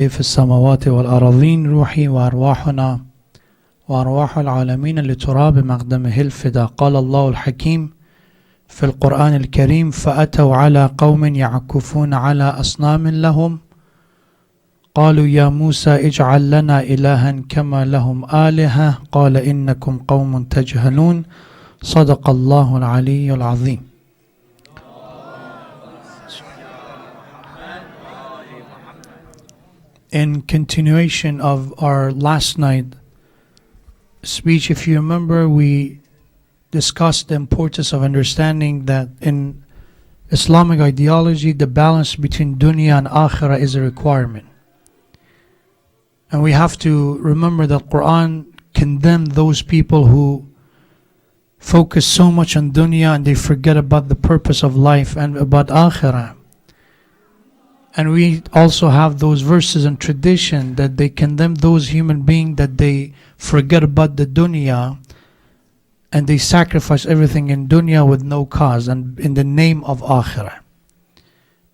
في السماوات والأراضين روحي وأرواحنا وأرواح العالمين لتراب مقدمه الفدا. قال الله الحكيم في القرآن الكريم: فأتوا على قوم يعكفون على أصنام لهم قالوا يا موسى اجعل لنا إلها كما لهم آلهة قال إنكم قوم تجهلون. صدق الله العلي العظيم. In continuation of our last night speech, if you remember, we discussed the importance of understanding that in Islamic ideology, the balance between dunya and akhirah is a requirement. And we have to remember that Quran condemned those people who focus so much on dunya and they forget about the purpose of life and about akhirah. And we also have those verses and tradition that they condemn those human beings that they forget about the dunya and they sacrifice everything in dunya with no cause and in the name of akhirah.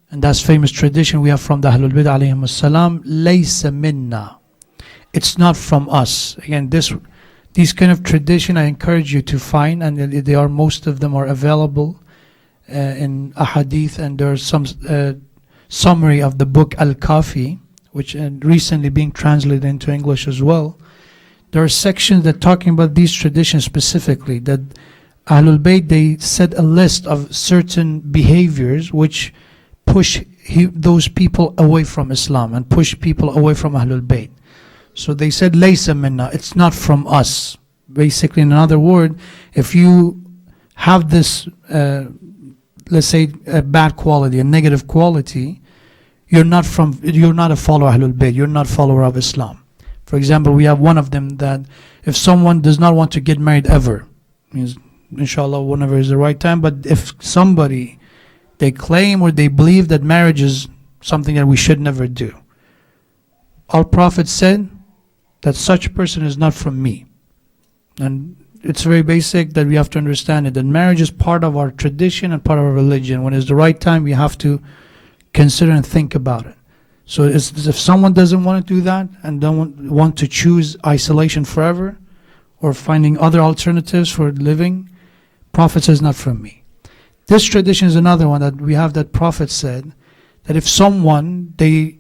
And that's famous tradition we have from the Ahlul Bid'ah alayhim as-salam, laysa minna. It's not from us. Again, these kind of tradition I encourage you to find, and they are, most of them are available in ahadith, and there's some summary of the book Al-Kafi, which recently being translated into English as well. There are sections that talking about these traditions specifically, that Ahlul Bayt, they set a list of certain behaviors which push those people away from Islam and push people away from Ahlul Bayt. So they said, Laysa minna, it's not from us. Basically, in another word, if you have this let's say a bad quality, a negative quality, you're not a follower of Ahlul Bayt, you're not a follower of Islam. For example, we have one of them that if someone does not want to get married ever, means inshallah whenever is the right time, but if somebody, they claim or they believe that marriage is something that we should never do, our Prophet said that such person is not from me. And it's very basic that we have to understand it, that marriage is part of our tradition and part of our religion. When it's the right time, we have to consider and think about it. So if someone doesn't want to do that and don't want to choose isolation forever or finding other alternatives for living, Prophet says not from me. This tradition is another one that we have, that Prophet said that if someone, they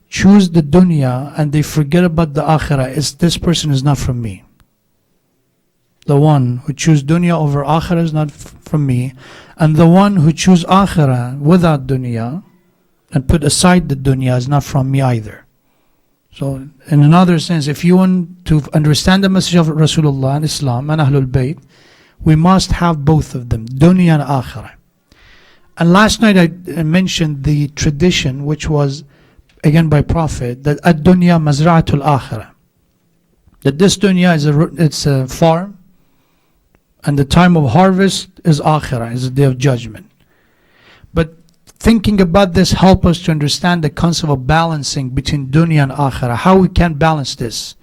choose the dunya and they forget about the akhirah, this person is not from me. The one who choose dunya over akhirah is not from me, and the one who choose akhirah without dunya and put aside the dunya is not from me either. So in another sense, if you want to understand the message of Rasulullah and Islam and Ahlul Bayt, we must have both of them, dunya and akhirah. And last night I mentioned the tradition which was again by Prophet, that ad-dunya mazra'atul akhirah, that this dunya it's a farm, and the time of harvest is akhirah, is the day of judgment. But thinking about this help us to understand the concept of balancing between dunya and akhirah, how we can balance this.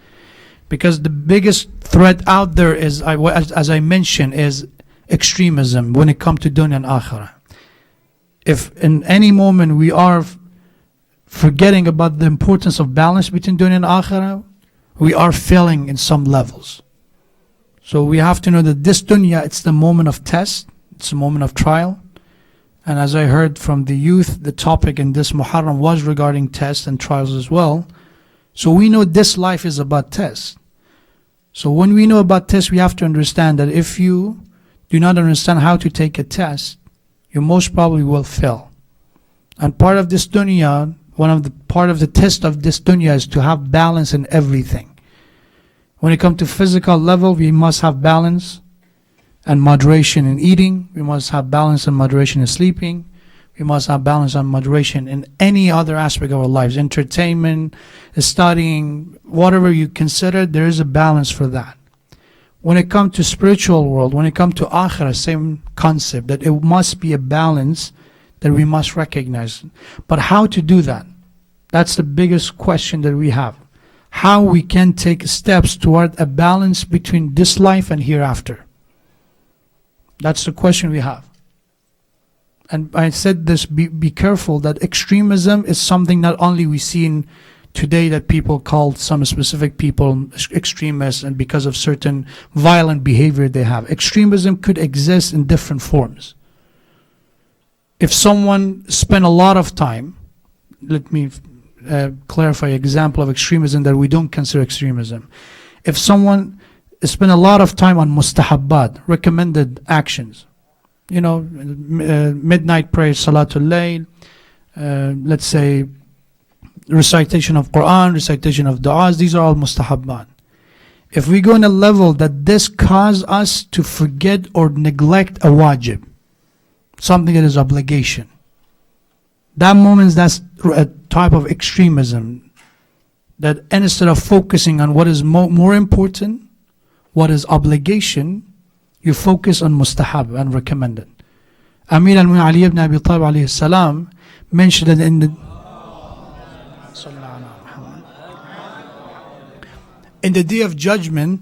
Because the biggest threat out there is, as I mentioned, is extremism when it comes to dunya and akhirah. If in any moment we are forgetting about the importance of balance between dunya and akhirah, we are failing in some levels. So we have to know that this dunya, it's the moment of test, it's a moment of trial. And as I heard from the youth, the topic in this Muharram was regarding tests and trials as well. So we know this life is about tests. So when we know about tests, we have to understand that if you do not understand how to take a test, you most probably will fail. And part of this dunya, part of the test of this dunya is to have balance in everything. When it comes to physical level, we must have balance and moderation in eating. We must have balance and moderation in sleeping. We must have balance and moderation in any other aspect of our lives. Entertainment, studying, whatever you consider, there is a balance for that. When it comes to spiritual world, when it comes to akhirah, same concept, that it must be a balance that we must recognize. But how to do that? That's the biggest question that we have. How we can take steps toward a balance between this life and hereafter. That's the question we have. And I said this, be careful that extremism is something not only we see in today that people call some specific people extremists, and because of certain violent behavior they have. Extremism could exist in different forms. If someone spent a lot of time, let me clarify example of extremism that we don't consider extremism. If someone spent a lot of time on mustahabbat, recommended actions, midnight prayer, salatul layl, let's say recitation of Quran, recitation of du'as, these are all mustahabbat. If we go in a level that this cause us to forget or neglect a wajib, something that is obligation, that moment, that's a type of extremism. That instead of focusing on what is more important, what is obligation, you focus on mustahab and recommended. Amir al-Mu'min Ali ibn Abi Talib alayhi salam mentioned that in the day of judgment,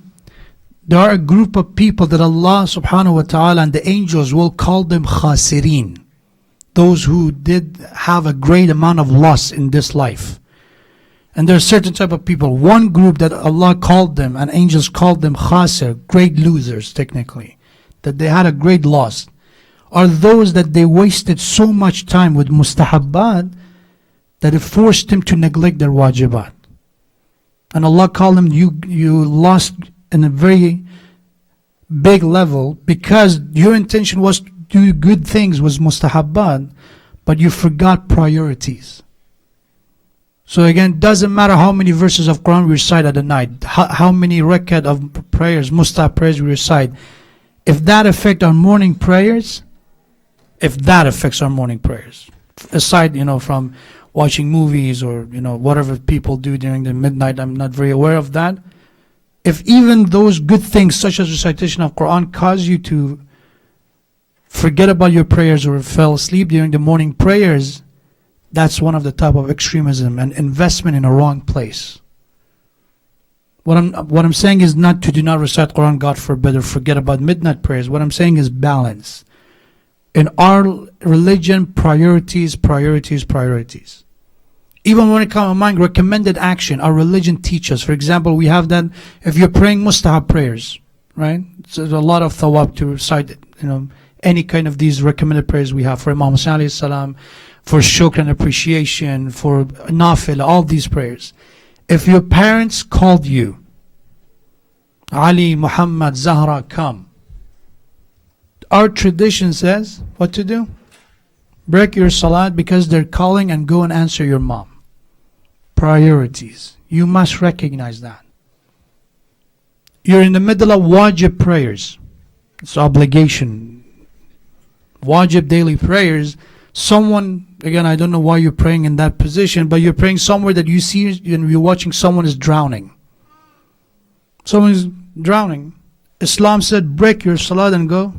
there are a group of people that Allah subhanahu wa ta'ala and the angels will call them khasirin. Those who did have a great amount of loss in this life. And there are certain type of people. One group that Allah called them and angels called them khasir, great losers technically, that they had a great loss, are those that they wasted so much time with mustahabbat that it forced them to neglect their wajibat. And Allah called them, you lost in a very big level because your intention was to do good things, was mustahabbat, but you forgot priorities. So again, doesn't matter how many verses of Quran we recite at the night, how many rakat of prayers, mustahab prayers we recite, if that affects our morning prayers, aside, from watching movies or, whatever people do during the midnight, I'm not very aware of that. If even those good things, such as recitation of Quran, cause you to forget about your prayers or fell asleep during the morning prayers, that's one of the type of extremism and investment in a wrong place. What I'm saying is not to do not recite Quran, God forbid, or forget about midnight prayers. What I'm saying is balance. In our religion, priorities. Even when it comes to mind, recommended action, our religion teaches. For example, we have that if you're praying mustahab prayers, right? So there's a lot of thawab to recite, any kind of these recommended prayers we have for Imam Hussain alayhi salam, for shukr and appreciation, for nafil, all these prayers. If your parents called you, Ali, Muhammad, Zahra, come. Our tradition says what to do? Break your salat because they're calling and go and answer your mom. Priorities. You must recognize that. You're in the middle of wajib prayers. It's obligation. Wajib daily prayers. Someone, again, I don't know why you're praying in that position, but you're praying somewhere that you see and you're watching someone is drowning. Someone is drowning. Islam said, break your salat and go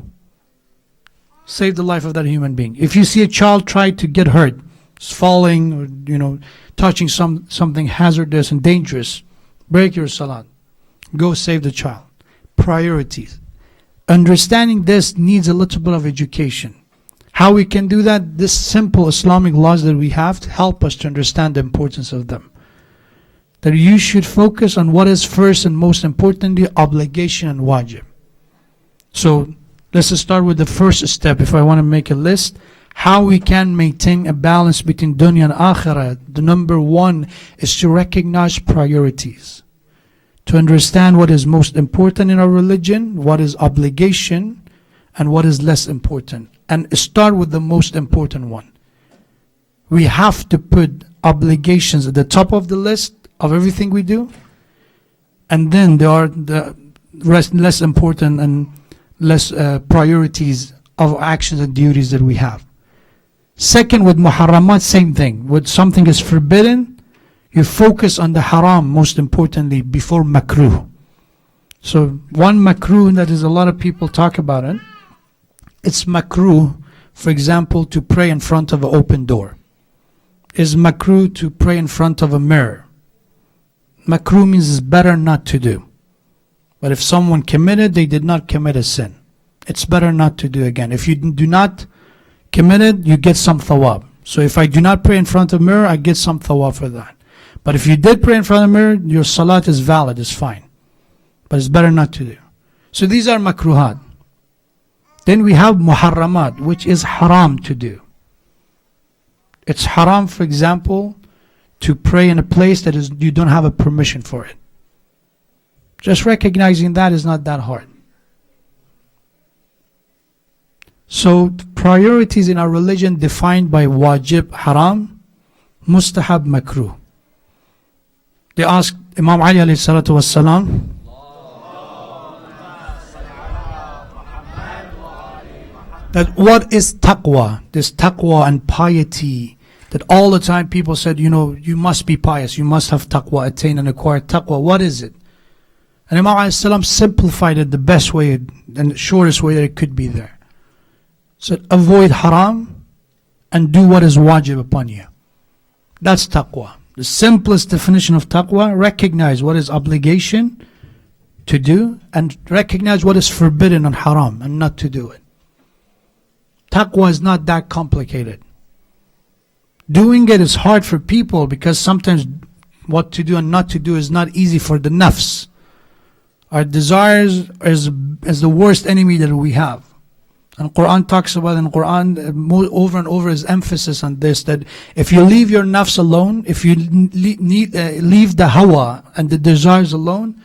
save the life of that human being. If you see a child try to get hurt, it's falling or touching something hazardous and dangerous, break your salat. Go save the child. Priorities. Understanding this needs a little bit of education. How we can do that? This simple Islamic laws that we have to help us to understand the importance of them. That you should focus on what is first and most importantly, obligation and wajib. So let's start with the first step. If I want to make a list, how we can maintain a balance between dunya and akhirah. The number one is to recognize priorities. To understand what is most important in our religion, what is obligation, and what is less important. And start with the most important one. We have to put obligations at the top of the list of everything we do. And then there are the rest less important and less priorities of actions and duties that we have. Second, with muharramat, same thing. When something is forbidden, you focus on the haram most importantly before makruh. So one makruh that is a lot of people talk about it. It's makruh, for example, to pray in front of an open door. It's makruh to pray in front of a mirror. Makruh means it's better not to do. But if someone committed, they did not commit a sin. It's better not to do again. If you do not commit it, you get some thawab. So if I do not pray in front of a mirror, I get some thawab for that. But if you did pray in front of the mirror, your salat is valid, it's fine. But it's better not to do. So these are makruhat. Then we have muharramat, which is haram to do. It's haram, for example, to pray in a place that is you don't have a permission for it. Just recognizing that is not that hard. So priorities in our religion defined by wajib, haram, mustahab, makruh. They asked Imam Ali alayhi salatu wassalam, that what is taqwa? This taqwa and piety, that all the time people said, you must be pious, you must have taqwa, attain and acquire taqwa. What is it? And Imam alayhi salam simplified it the best way and the shortest way that it could be there. Said, avoid haram and do what is wajib upon you. That's taqwa. The simplest definition of taqwa: recognize what is obligation to do and recognize what is forbidden and haram and not to do it. Taqwa is not that complicated. Doing it is hard for people because sometimes what to do and not to do is not easy for the nafs. Our desires is the worst enemy that we have. And Quran talks about, in Quran over and over is emphasis on this, that if you leave your nafs alone, if you leave the hawa and the desires alone,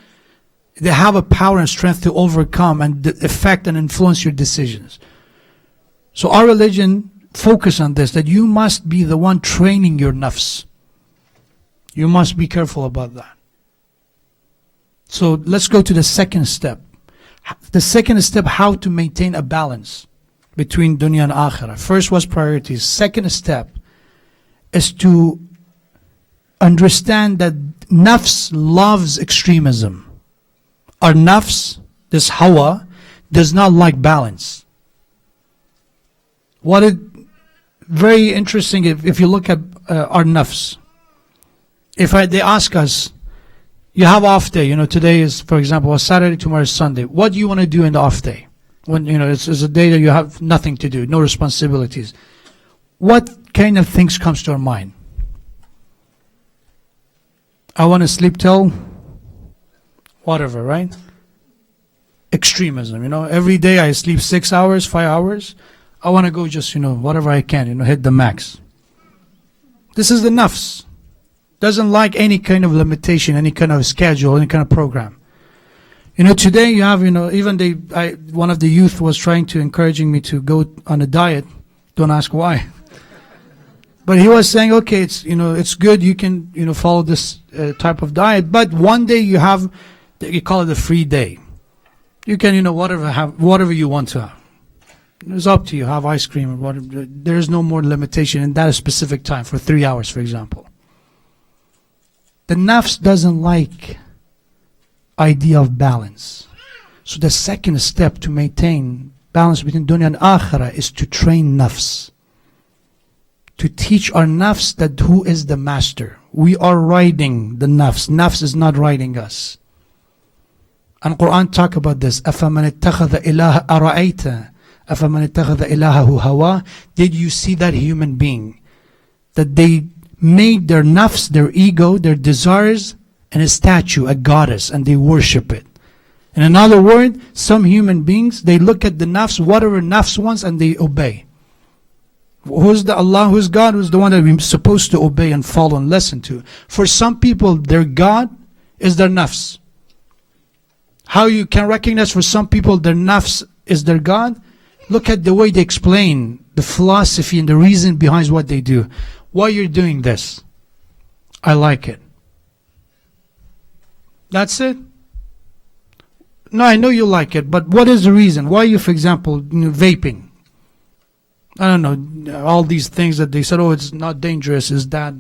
they have a power and strength to overcome and affect and influence your decisions. So our religion focus on this, that you must be the one training your nafs. You must be careful about that. So let's go to the second step. The second step, how to maintain a balance between dunya and akhirah. First was priorities. Second step is to understand that nafs loves extremism. Our nafs, this hawa, does not like balance. Very interesting if you look at our nafs. They ask us, you have off day, today is, for example, a Saturday, tomorrow is Sunday. What do you want to do in the off day? When, it's a day that you have nothing to do, no responsibilities. What kind of things comes to our mind? I want to sleep till whatever, right? Extremism, every day I sleep 6 hours, 5 hours. I want to go just, whatever I can, hit the max. This is the nafs. Doesn't like any kind of limitation, any kind of schedule, any kind of program. Today you have, even one of the youth was trying to encouraging me to go on a diet. Don't ask why. But he was saying, okay, it's good, you can, follow this type of diet, but one day you call it a free day. You can, whatever you want to have. It's up to you, have ice cream or whatever. There is no more limitation in that specific time for 3 hours, for example. The nafs doesn't like idea of balance. So the second step to maintain balance between dunya and akhirah is to train nafs. To teach our nafs that who is the master. We are riding the nafs. Nafs is not riding us. And Quran talk about this. أَفَمَنِ اتَّخَذَ إِلَهَ أَرَأَيْتَ أَفَمَنِ اتَّخَذَ إِلَهَهُ هَوَى. Did you see that human being? That they made their nafs, their ego, their desires, and a statue, a goddess, and they worship it. In another word, some human beings, they look at the nafs, whatever nafs wants, and they obey. Who's the Allah, who's God, who's the one that we're supposed to obey and follow and listen to? For some people, their God is their nafs. How you can recognize for some people their nafs is their God? Look at the way they explain the philosophy and the reason behind what they do. Why you're doing this? I like it. That's it? No, I know you like it, but what is the reason? Why are you, for example, vaping? I don't know, all these things that they said, oh, it's not dangerous, is that,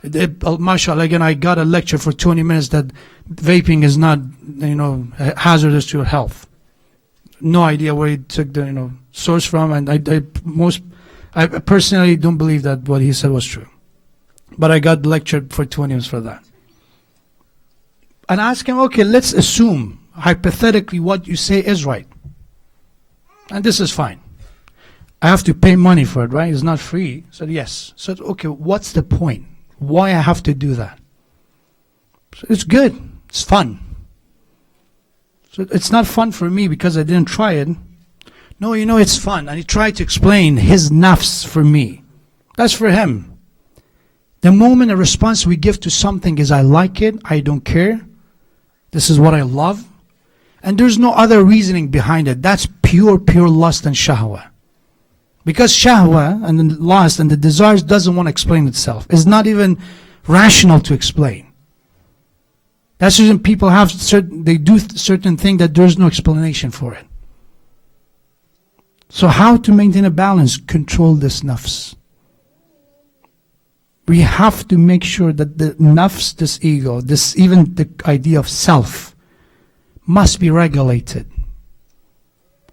mashallah, again, I got a lecture for 20 minutes that vaping is not, hazardous to your health. No idea where he took the, source from, and I personally don't believe that what he said was true. But I got lectured for 20 minutes for that. And I asked him, okay, let's assume, hypothetically, what you say is right. And this is fine. I have to pay money for it, right? It's not free. I said, yes. I said, okay, what's the point? Why I have to do that? So it's good. It's fun. So it's not fun for me because I didn't try it. No, it's fun. And he tried to explain his nafs for me. That's for him. The moment a response we give to something is I like it, I don't care, this is what I love, and there's no other reasoning behind it. That's pure lust and shahwa. Because shahwa and the lust and the desires doesn't want to explain itself. It's not even rational to explain. That's the reason people they do certain things that there's no explanation for it. So how to maintain a balance? Control this nafs. We have to make sure that the nafs, this ego, even the idea of self, must be regulated.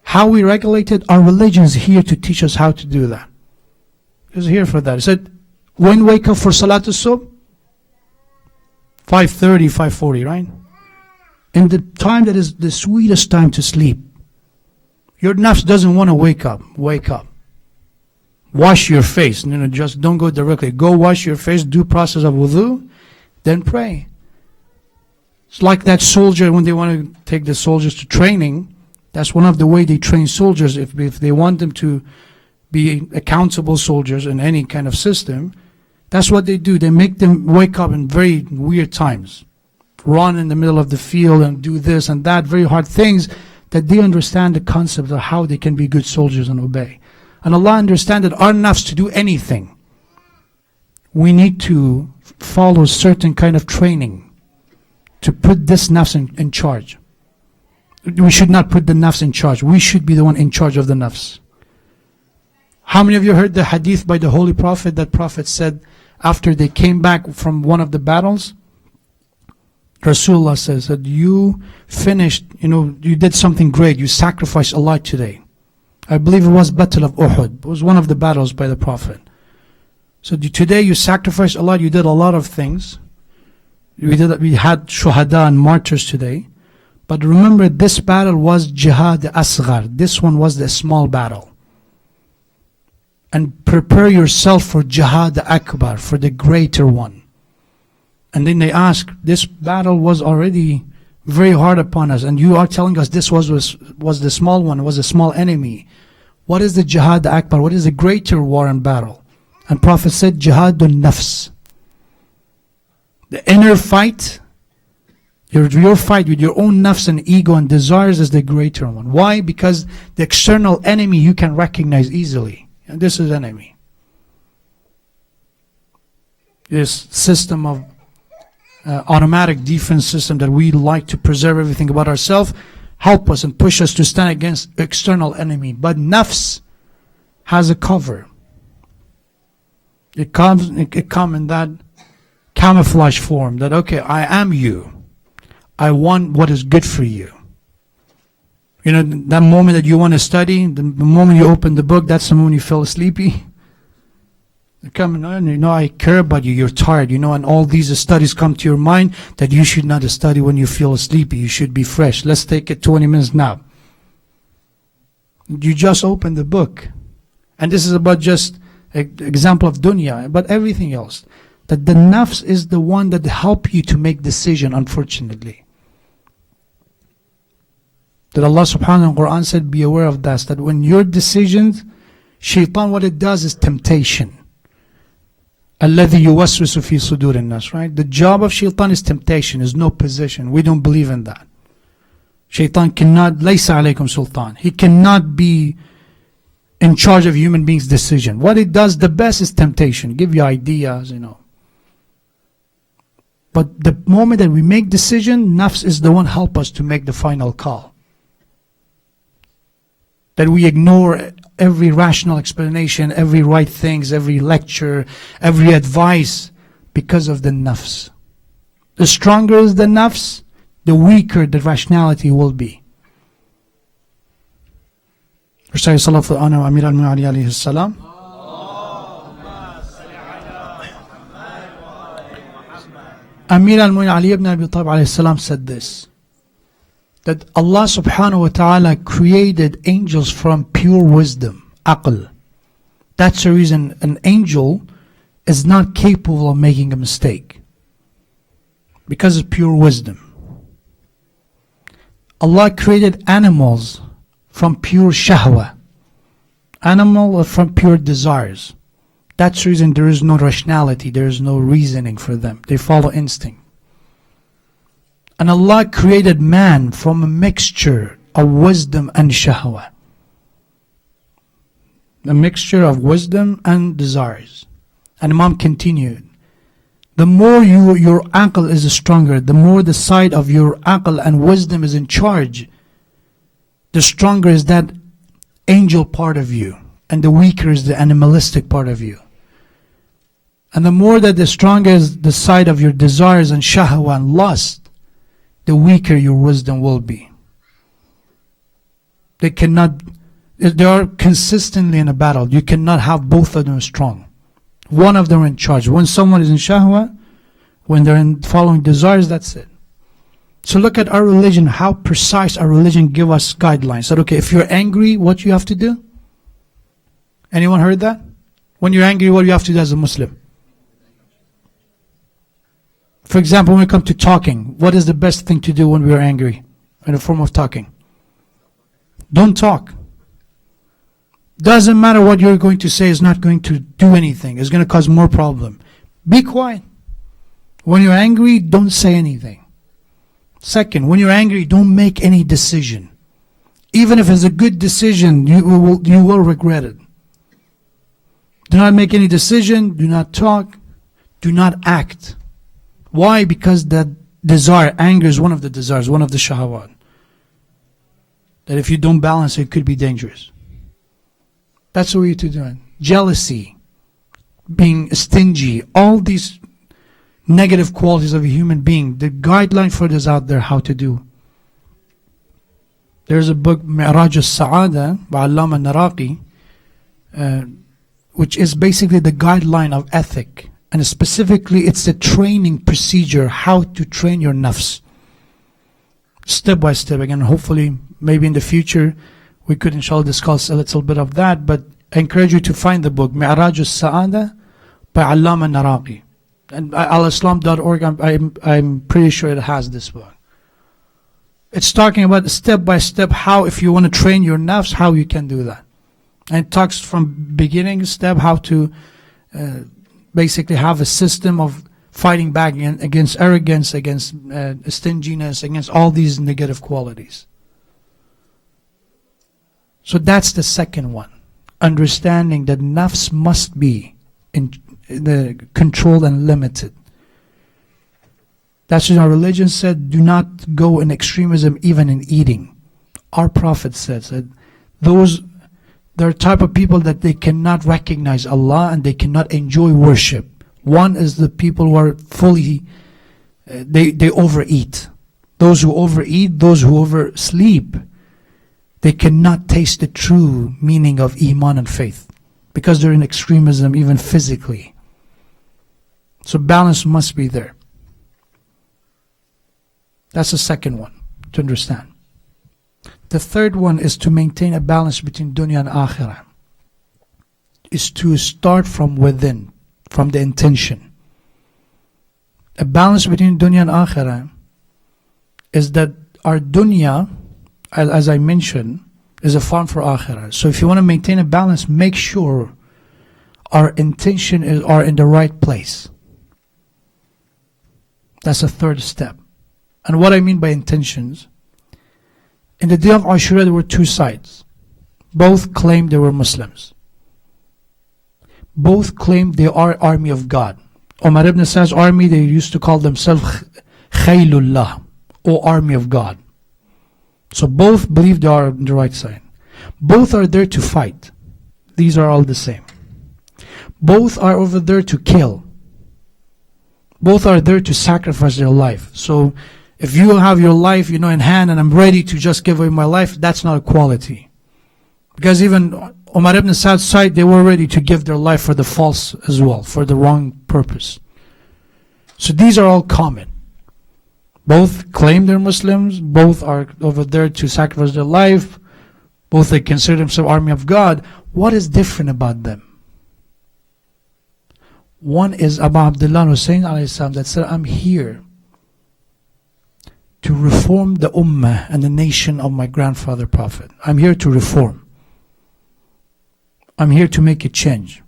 How we regulate it? Our religion is here to teach us how to do that. It's here for that. It said, when wake up for Salatul Subh? 5:30, 5:40, right? In the time that is the sweetest time to sleep. Your nafs doesn't want to wake up. Wake up. Wash your face. Just don't go directly. Go wash your face, do process of wudu, then pray. It's like that soldier when they want to take the soldiers to training. That's one of the way they train soldiers. If they want them to be accountable soldiers in any kind of system, that's what they do. They make them wake up in very weird times. Run in the middle of the field and do this and that, very hard things, that they understand the concept of how they can be good soldiers and obey. And Allah understands that our nafs to do anything, we need to follow certain kind of training to put this nafs in charge. We should not put the nafs in charge. We should be the one in charge of the nafs. How many of you heard the hadith by the Holy Prophet? That Prophet said after they came back from one of the battles, Rasulullah says that you finished, you did something great. You sacrificed a lot today. I believe it was Battle of Uhud. It was one of the battles by the Prophet. So today you sacrificed a lot. You did a lot of things. We had shuhada and martyrs today. But remember, this battle was jihad asghar. This one was the small battle. And prepare yourself for jihad akbar, for the greater one. And then they ask, this battle was already very hard upon us, and you are telling us this was the small one, was a small enemy. What is the jihad akbar? What is the greater war and battle? And Prophet said, jihadun nafs. The inner fight, your fight with your own nafs and ego and desires is the greater one. Why? Because the external enemy you can recognize easily. And this is enemy. This system of automatic defense system that we like to preserve everything about ourselves, help us and push us to stand against external enemy. But nafs has a cover. It comes in that camouflage form that, okay, I am you. I want what is good for you. That moment that you want to study, the moment you open the book, that's the moment you feel sleepy. They're coming on, I care about you, you're tired, and all these studies come to your mind that you should not study when you feel sleepy, you should be fresh. Let's take a 20 minutes nap. You just open the book. And this is about just an example of dunya, but everything else. That the nafs is the one that help you to make decision, unfortunately. That Allah subhanahu wa ta'ala Quran said, be aware of that when your decisions, shaitan, what it does is temptation. الَّذِي يُوَسْوِسُ فِي صُدُورِ النَّاسِ, right? The job of shaitan is temptation, is no position. We don't believe in that. Shaitan cannot, لَيْسَ عَلَيْكُمْ sultan. He cannot be in charge of human beings' decision. What it does the best is temptation. Give you ideas, But the moment that we make decision, nafs is the one help us to make the final call. That we ignore every rational explanation, every right things, every lecture, every advice because of the nafs. The stronger is the nafs, the weaker the rationality will be. Recite salat al Amir al-Mu'ali alayhi salam. Amir al-Mu'min Ali ibn Abi Talib alayhi salam said this, that Allah subhanahu wa ta'ala created angels from pure wisdom, aql. That's the reason an angel is not capable of making a mistake. because it's pure wisdom. Allah created animals from pure shahwa. Animal are from pure desires. That's the reason there is no rationality, there is no reasoning for them. They follow instinct. And Allah created man from a mixture of wisdom and shahwa. A mixture of wisdom and desires. And Imam continued, the more your aql is stronger, the more the side of your aql and wisdom is in charge, the stronger is that angel part of you, and the weaker is the animalistic part of you. And the more that the stronger is the side of your desires and shahwa and lust, the weaker your wisdom will be. They are consistently in a battle. You cannot have both of them strong. One of them in charge. When someone is in shahwa, when they're in following desires, that's it. So look at our religion, how precise our religion give us guidelines. That okay, if you're angry, what you have to do? Anyone heard that? When you're angry, what do you have to do as a Muslim? For example, when it comes to talking, what is the best thing to do when we are angry? In a form of talking. Don't talk. Doesn't matter what you're going to say, it's not going to do anything. It's going to cause more problem. Be quiet. When you're angry, don't say anything. Second, when you're angry, don't make any decision. Even if it's a good decision, you will regret it. Do not make any decision, do not talk, do not act. Why? Because that desire, anger is one of the desires, one of the shahawat. That if you don't balance it, could be dangerous. That's what we're to do. Jealousy, being stingy, all these negative qualities of a human being. The guideline for this out there, how to do. There's a book, Mi'raj al-Sa'ada by Allama Naraqi, which is basically the guideline of ethic. And specifically, it's the training procedure, how to train your nafs. Step by step. Again, hopefully, maybe in the future, we could inshallah discuss a little bit of that, but I encourage you to find the book, Mi'raj al-Sa'ada by Allama Naraqi. And al-Islam.org, I'm pretty sure it has this book. It's talking about step by step how, if you want to train your nafs, how you can do that. And it talks from beginning step how to basically have a system of fighting back against arrogance, against stinginess, against all these negative qualities. So that's the second one. Understanding that nafs must be controlled and limited. That's what our religion said, do not go in extremism even in eating. Our Prophet says that there are type of people that they cannot recognize Allah and they cannot enjoy worship. One is the people who are fully, they overeat. Those who overeat, those who oversleep, they cannot taste the true meaning of iman and faith because they're in extremism even physically. So balance must be there. That's the second one to understand. The third one is to maintain a balance between dunya and akhirah. Is to start from within, from the intention. A balance between dunya and akhirah is that our dunya, as I mentioned, is a farm for akhirah. So if you want to maintain a balance, make sure our intention are in the right place. That's a third step. And what I mean by intentions, in the day of Ashura there were two sides. Both claimed they were Muslims. Both claimed they are army of God. Umar ibn Sa'd's army, they used to call themselves Khaylullah, or army of God. So both believe they are on the right side. Both are there to fight. These are all the same. Both are over there to kill. Both are there to sacrifice their life. So if you have your life, in hand and I'm ready to just give away my life, that's not a quality. Because even Umar ibn Sa'd's side, they were ready to give their life for the false as well, for the wrong purpose. So these are all common. Both claim they're Muslims, both are over there to sacrifice their life, both they consider themselves army of God. What is different about them? One is Abu Abdullah Hussein alayhi salam that said, I'm here reform the ummah and the nation of my grandfather Prophet. I'm here to reform. I'm here to make a change.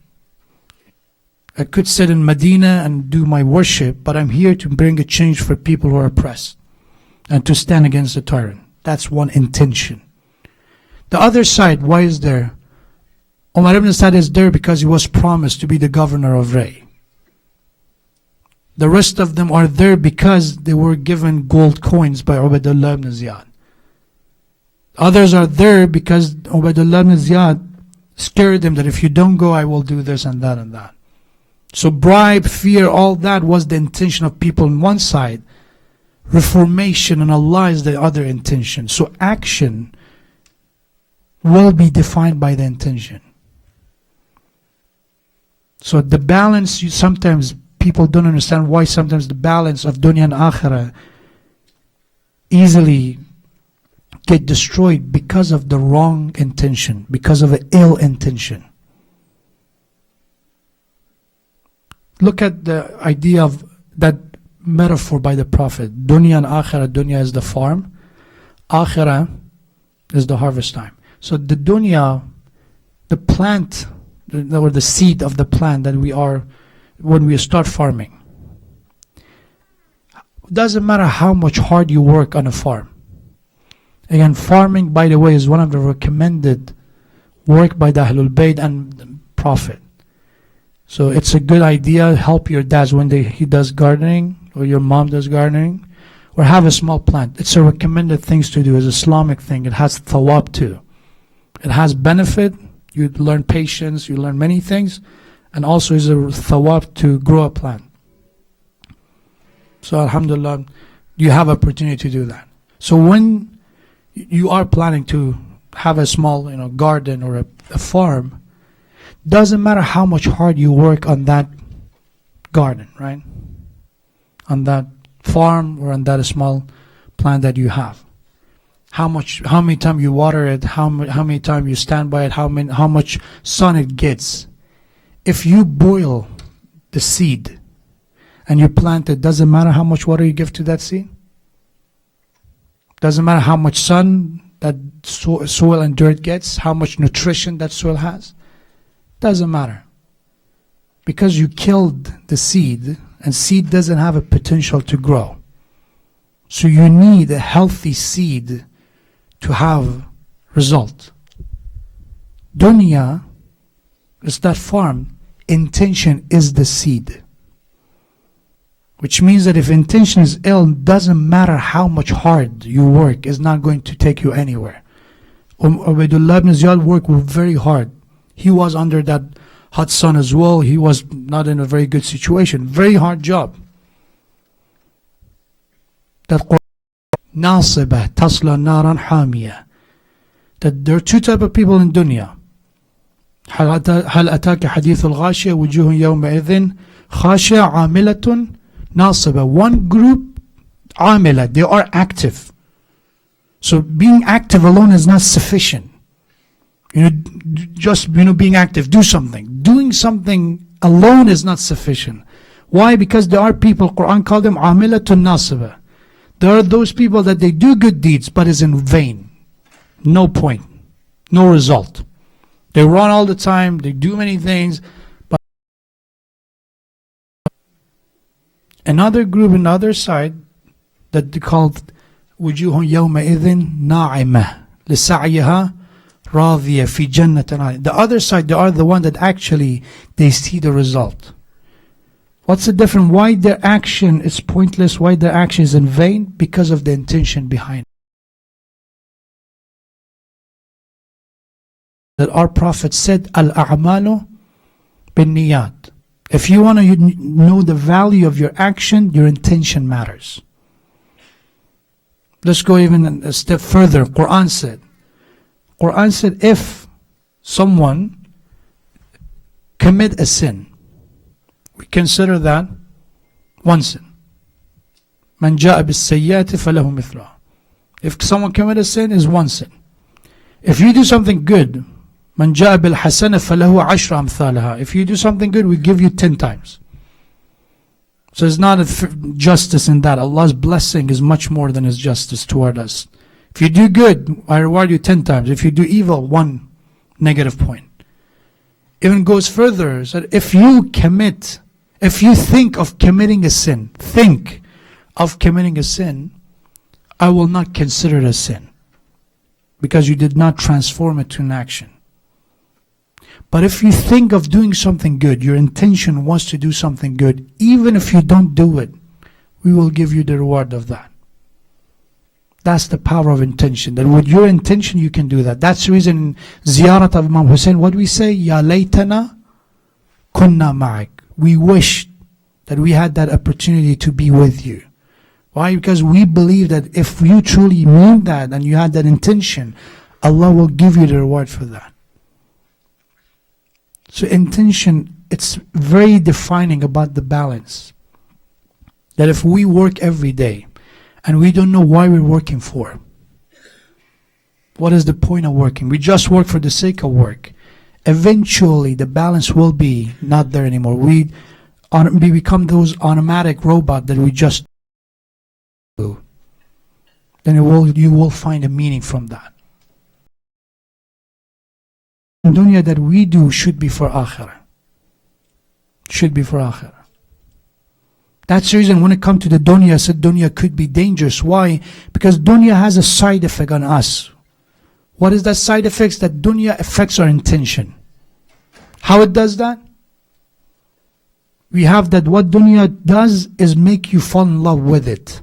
I could sit in Medina and do my worship, but I'm here to bring a change for people who are oppressed and to stand against the tyrant. That's one intention. The other side, why is there? Umar ibn Sa'd is there because he was promised to be the governor of Ray. The rest of them are there because they were given gold coins by Ubaidullah ibn Ziyad. Others are there because Ubaidullah ibn Ziyad scared them that if you don't go, I will do this and that and that. So bribe, fear, all that was the intention of people on one side. Reformation and Allah is the other intention. So action will be defined by the intention. So the balance, sometimes people don't understand why sometimes the balance of dunya and akhirah easily get destroyed because of the wrong intention, because of an ill intention. Look at the idea of that metaphor by the Prophet. Dunya and akhirah. Dunya is the farm. Akhirah is the harvest time. So the dunya, the plant, or the seed of the plant that we are, when we start farming. It doesn't matter how much hard you work on a farm. Again, farming, by the way, is one of the recommended work by the Ahlul Bayt and the Prophet. So it's a good idea. Help your dad when he does gardening, or your mom does gardening, or have a small plant. It's a recommended things to do. It's an Islamic thing. It has thawab too. It has benefit. You learn patience. You learn many things. And also is a thawab to grow a plant. So alhamdulillah, you have opportunity to do that. So when you are planning to have a small garden or a farm, doesn't matter how much hard you work on that garden, right? On that farm or on that small plant that you have. How many times you water it, how many times you stand by it, how much sun it gets. If you boil the seed and you plant it, doesn't matter how much water you give to that seed. Doesn't matter how much sun that soil and dirt gets, how much nutrition that soil has. Doesn't matter. Because you killed the seed, and seed doesn't have a potential to grow. So you need a healthy seed to have result. Dunya is that farm. Intention is the seed. Which means that if intention is ill, doesn't matter how much hard you work, is not going to take you anywhere. Ubaidullah ibn Ziyad worked very hard. He was under that hot sun as well. He was not in a very good situation. Very hard job. That Nasibah tasla naran hamiyah. That there are two types of people in dunya. هل أتاك حديث الغاشية وجوه يومئذ خاشعة عاملة ناصبة. One group عاملة, they are active. So being active alone is not sufficient. Just being active, do something. Doing something alone is not sufficient. Why? Because there are people, Quran called them عاملة ناصبة. There are those people that they do good deeds but is in vain. No point. No result. They run all the time, they do many things, but another group on the other side that they called وجوه يومئذ ناعمة لسعيها راضية في جنة عالية. The other side, they are the one that actually they see the result. What's the difference? Why their action is pointless? Why their action is in vain? Because of the intention behind it. That our Prophet said, Al-a'malu bin-niyat. If you want to know the value of your action, your intention matters. Let's go even a step further. Quran said, if someone commit a sin, we consider that one sin. Man ja'a bis-sayyi'ati falahu mithluha. If someone commit a sin, is one sin. If you do something good, Man ja'a bil hasana falahu ashra amthalaha. If you do something good, we give you 10 times. So it's not a justice in that. Allah's blessing is much more than His justice toward us. If you do good, I reward you 10 times. If you do evil, 1 negative point. Even goes further, that if you think of committing a sin, I will not consider it a sin, because you did not transform it to an action. But if you think of doing something good, your intention was to do something good, even if you don't do it, we will give you the reward of that. That's the power of intention. That with your intention you can do that. That's the reason in Ziyarat of Imam Hussein, what we say, Ya laytana kunna ma'ak. We wish that we had that opportunity to be with you. Why? Because we believe that if you truly mean that and you had that intention, Allah will give you the reward for that. So intention, it's very defining about the balance. That if we work every day and we don't know why we're working for, what is the point of working? We just work for the sake of work. Eventually the balance will be not there anymore. We become those automatic robots that we just do. Then you will find a meaning from that. The dunya that we do should be for akhirah. Should be for akhirah. That's the reason when it comes to the dunya, I said dunya could be dangerous. Why? Because dunya has a side effect on us. What is that side effects? That dunya affects our intention. How it does that? We have that what dunya does is make you fall in love with it.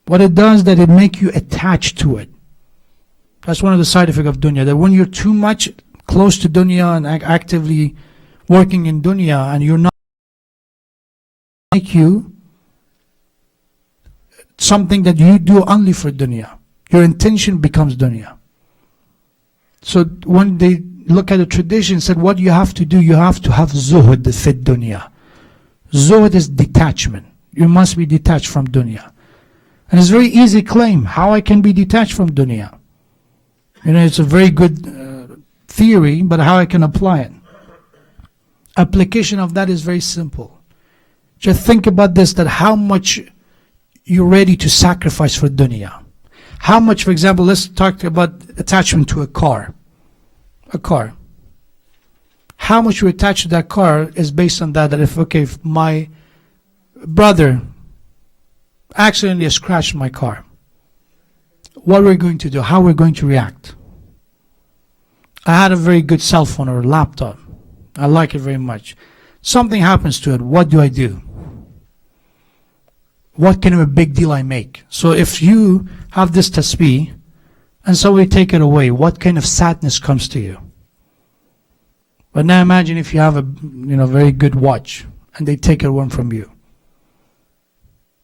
What it does, that it make you attached to it. That's one of the side effects of dunya. That when you're too much close to dunya and actively working in dunya, and you're not, make you something that you do only for dunya. Your intention becomes dunya. So when they look at the tradition, said what you have to do, you have to have zuhud fit dunya. Zuhud is detachment. You must be detached from dunya. And it's a very easy claim. How I can be detached from dunya? You know, it's a very good theory, but how I can apply it? Application of that is very simple. Just think about this, that how much you're ready to sacrifice for dunya. How much, for example, let's talk about attachment to a car. A car. How much you attach to that car is based on that if my brother accidentally scratched my car, what we're going to do, how we're going to react. I had a very good cell phone or laptop. I like it very much. Something happens to it, what do? What kind of a big deal I make? So if you have this tasbih and somebody take it away, what kind of sadness comes to you? But now imagine if you have a very good watch and they take it away from you.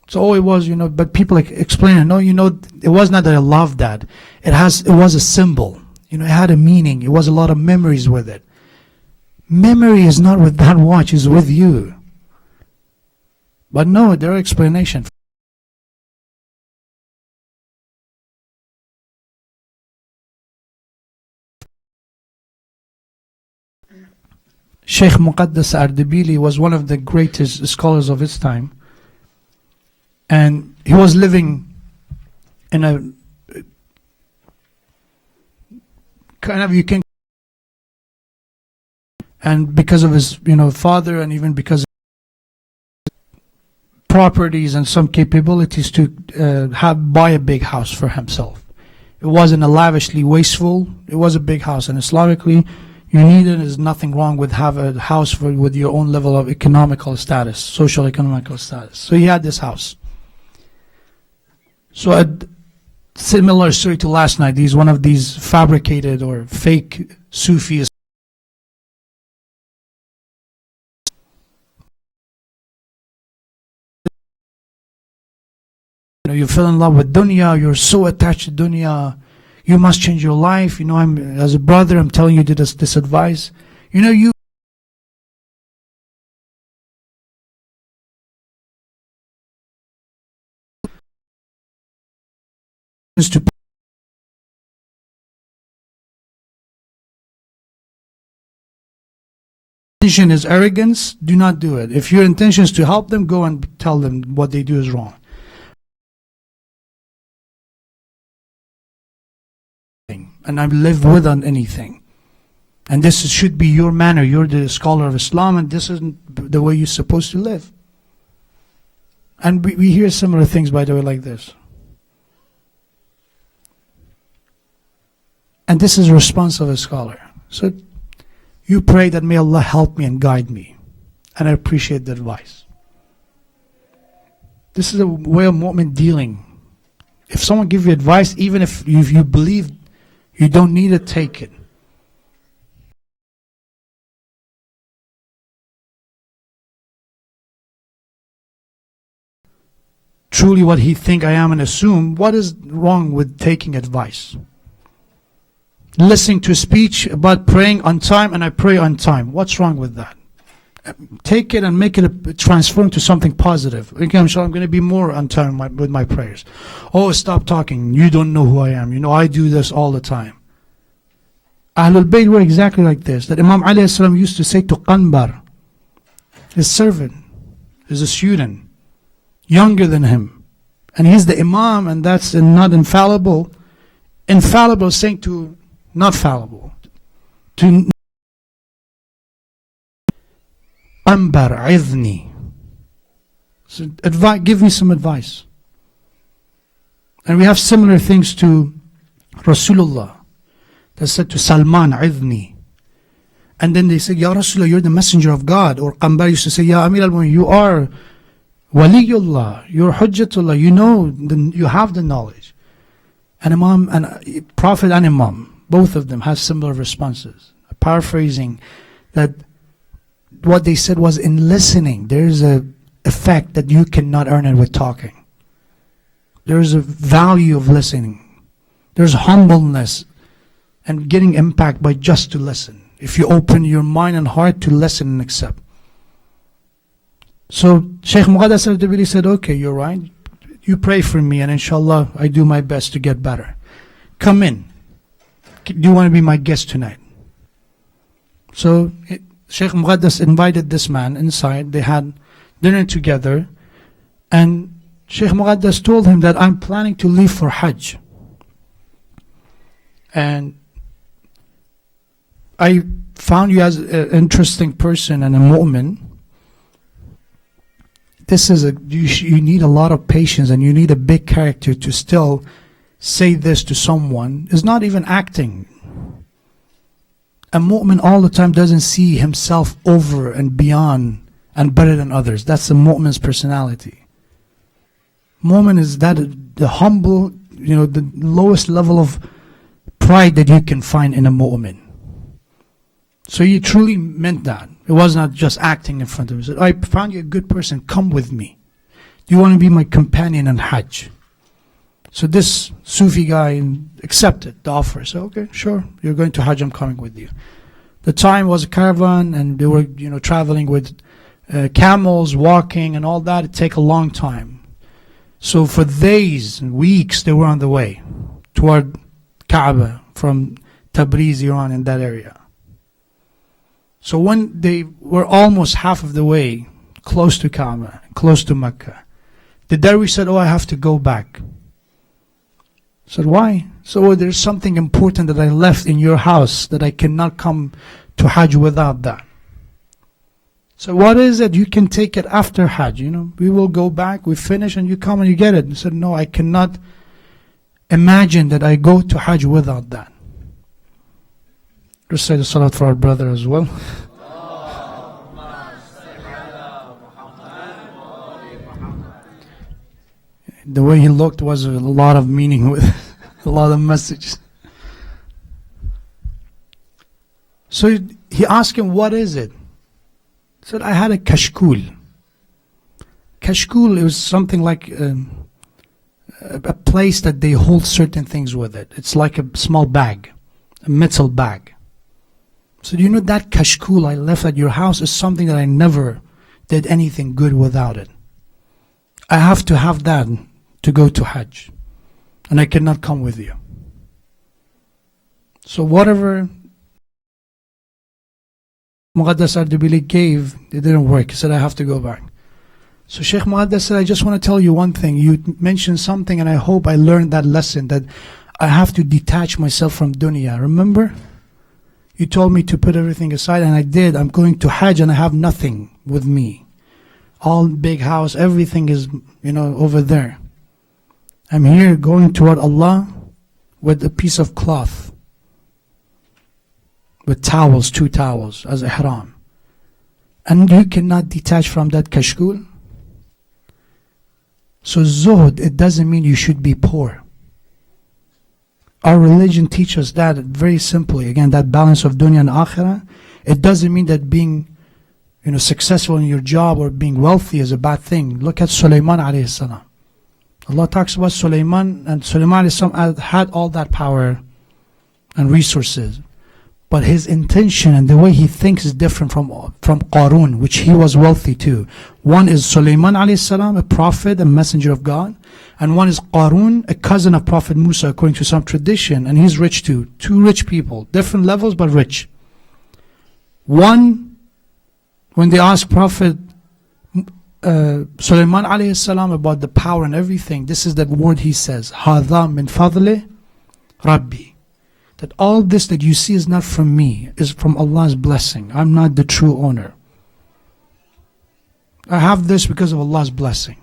So it was, but people explain it. No, it was not that I loved that. It was a symbol. It had a meaning. It was a lot of memories with it. Memory is not with that watch, it's with you. But no, there are explanations. Sheikh Muqaddas Ardebili was one of the greatest scholars of his time. And he was living in a kind of, and because of his father, and even because of properties and some capabilities to buy a big house for himself. It wasn't a lavishly wasteful, it was a big house, and Islamically you need it. There's nothing wrong with have a house with your own level of economical status, social economical status. So he had this house. So a similar story to last night, he's one of these fabricated or fake Sufis. You fell in love with dunya, you're so attached to dunya, you must change your life. As a brother, I'm telling you this advice. You to intention is arrogance, do not do it. If your intention is to help them, go and tell them what they do is wrong. And I live without anything. And this should be your manner. You're the scholar of Islam, and this isn't the way you're supposed to live. And we hear similar things, by the way, like this. And this is the response of a scholar. So you pray that may Allah help me and guide me. And I appreciate the advice. This is a way of mu'min dealing. If someone gives you advice, even if you believe you don't need to take it. Truly what he think I am and assume, what is wrong with taking advice? Listening to speech about praying on time, and I pray on time. What's wrong with that? Take it and make it transform to something positive. Okay, I'm sure I'm going to be more on time with my prayers. Oh, stop talking. You don't know who I am. You know, I do this all the time. Ahlul Bayt were exactly like this. That Imam Ali used to say to Qanbar, his servant, is a student, younger than him. And he's the Imam, and that's not infallible. Infallible saying to not fallible. To Qanbar, idhni. So give me some advice. And we have similar things to Rasulullah. That said to Salman, idhni. And then they said, Ya Rasulullah, you're the messenger of God. Or Qanbar used to say, Ya Amir al-Mu'minin, you are Waliyullah, you're Hujjatullah, you know, you have the knowledge. And Imam, and Prophet and Imam, both of them have similar responses. Paraphrasing, that what they said was, in listening, there's a effect that you cannot earn it with talking. There's a value of listening. There's humbleness and getting impact by just to listen. If you open your mind and heart to listen and accept. So Shaykh Muqaddas al-Dabiri said, okay, you're right. You pray for me, and inshallah I do my best to get better. Come in. Do you want to be my guest tonight? So Shaykh Muqaddas invited this man inside. They had dinner together, and Shaykh Muqaddas told him that I'm planning to leave for Hajj. And I found you as an interesting person and a mu'min. This is you need a lot of patience, and you need a big character to still say this to someone. It's not even acting. A mu'min all the time doesn't see himself over and beyond and better than others. That's the mu'min's personality. Mu'min is that the humble, the lowest level of pride that you can find in a mu'min. So he truly meant that. It was not just acting in front of him. He said, I found you a good person, come with me. Do you want to be my companion in Hajj? So this Sufi guy accepted the offer. So, okay, sure, you're going to Hajj, I'm coming with you. The time was a caravan, and they were traveling with camels, walking and all that. It take a long time. So for days and weeks they were on the way toward Kaaba from Tabriz, Iran, in that area. So when they were almost half of the way, close to Kaaba, close to Mecca, the Dervish said, oh, I have to go back. I said, why? So there's something important that I left in your house that I cannot come to Hajj without that. So what is it? You can take it after Hajj. We will go back, we finish, and you come and you get it. He said, no, I cannot imagine that I go to Hajj without that. Let's say the salat for our brother as well. The way he looked was a lot of meaning with a lot of messages. So he asked him, what is it? He said, I had a kashkul. Kashkul is something like a place that they hold certain things with it. It's like a small bag, a metal bag. So do you know that kashkul I left at your house is something that I never did anything good without it. I have to have that to go to Hajj, and I cannot come with you. So whatever Muqaddas Ardebili gave, it didn't work. He said, I have to go back. So Sheikh Muqaddas said, I just want to tell you one thing. You mentioned something and I hope I learned that lesson, that I have to detach myself from dunya. Remember? You told me to put everything aside and I did. I'm going to Hajj and I have nothing with me. All big house, everything is, over there. I'm here going toward Allah with a piece of cloth, with towels, 2 towels as ihram. And you cannot detach from that kashkul. So zuhud, it doesn't mean you should be poor. Our religion teaches that very simply. Again, that balance of dunya and akhirah. It doesn't mean that being successful in your job or being wealthy is a bad thing. Look at Sulaiman alayhi salam. Allah talks about Sulaiman, and Sulaiman alayhi salam had all that power and resources. But his intention and the way he thinks is different from Qarun, which he was wealthy too. One is Sulaiman alayhi salam, a prophet, a messenger of God. And one is Qarun, a cousin of Prophet Musa, according to some tradition. And he's rich too. 2 rich people. Different levels, but rich. One, when they asked Prophet Sulaiman alayhi salam about the power and everything, this is that word he says, هَذَا مِنْ فَضْلِ رَبِّي. That all this that you see is not from me, is from Allah's blessing. I'm not the true owner. I have this because of Allah's blessing.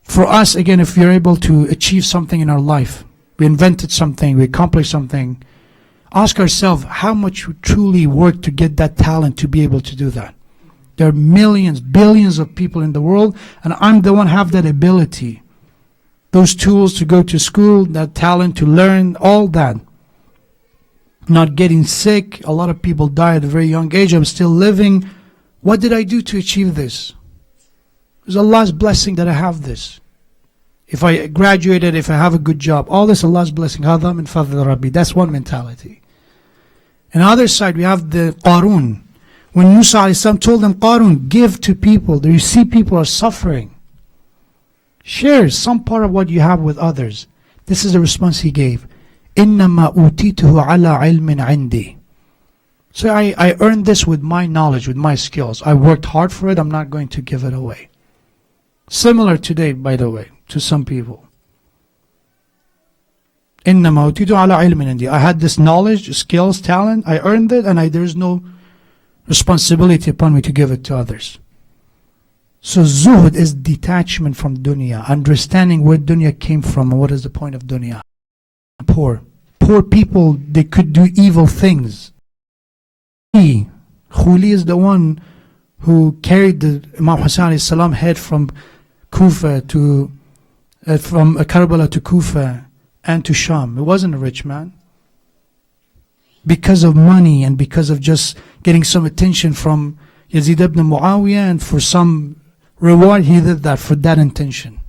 For us, again, if we're able to achieve something in our life, we invented something, we accomplished something, ask ourselves how much we truly work to get that talent to be able to do that. There are millions, billions of people in the world, and I'm the one who have that ability. Those tools to go to school, that talent to learn, all that. Not getting sick. A lot of people die at a very young age. I'm still living. What did I do to achieve this? It's Allah's blessing that I have this. If I graduated, if I have a good job, all this Allah's blessing. هَذَا مِنْ فَضْلِ رَبِّي. That's one mentality. On the other side, we have the Qarun. When Musa a.s. told them, Qarun, give to people. You see people are suffering. Share some part of what you have with others. This is the response he gave. إِنَّمَا أُوتِيتُهُ عَلَىٰ عِلْمٍ عِنْدِي. So I earned this with my knowledge, with my skills. I worked hard for it. I'm not going to give it away. Similar today, by the way, to some people. إِنَّمَا أُوتِيتُهُ عَلَىٰ عِلْمٍ عِنْدِي. I had this knowledge, skills, talent. I earned it, and there's no responsibility upon me to give it to others. So zuhud is detachment from dunya, understanding where dunya came from and what is the point of dunya. Poor people, they could do evil things. Khuli is the one who carried the Imam Hassan alayhi salam head from Kufa to from Karbala to Kufa and to Sham. It wasn't a rich man. Because of money and because of just getting some attention from Yazid ibn Muawiyah and for some reward, he did that for that intention.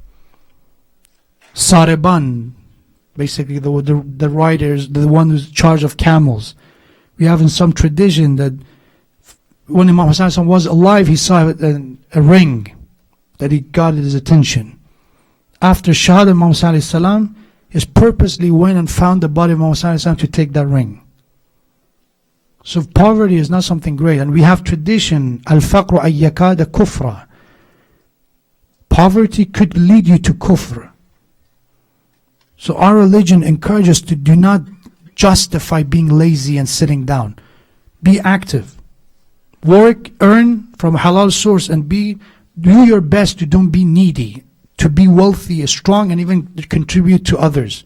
Sariban, basically the riders, the one who's in charge of camels. We have in some tradition that when Imam Hassan was alive, he saw a ring that he got his attention. After Shahada Imam Hassan, he purposely went and found the body of Imam Hassan to take that ring. So poverty is not something great. And we have tradition, al-faqru ayyakada kufra. Poverty could lead you to kufr. So our religion encourages to do not justify being lazy and sitting down. Be active. Work, earn from a halal source, and do your best to don't be needy, to be wealthy, strong, and even contribute to others.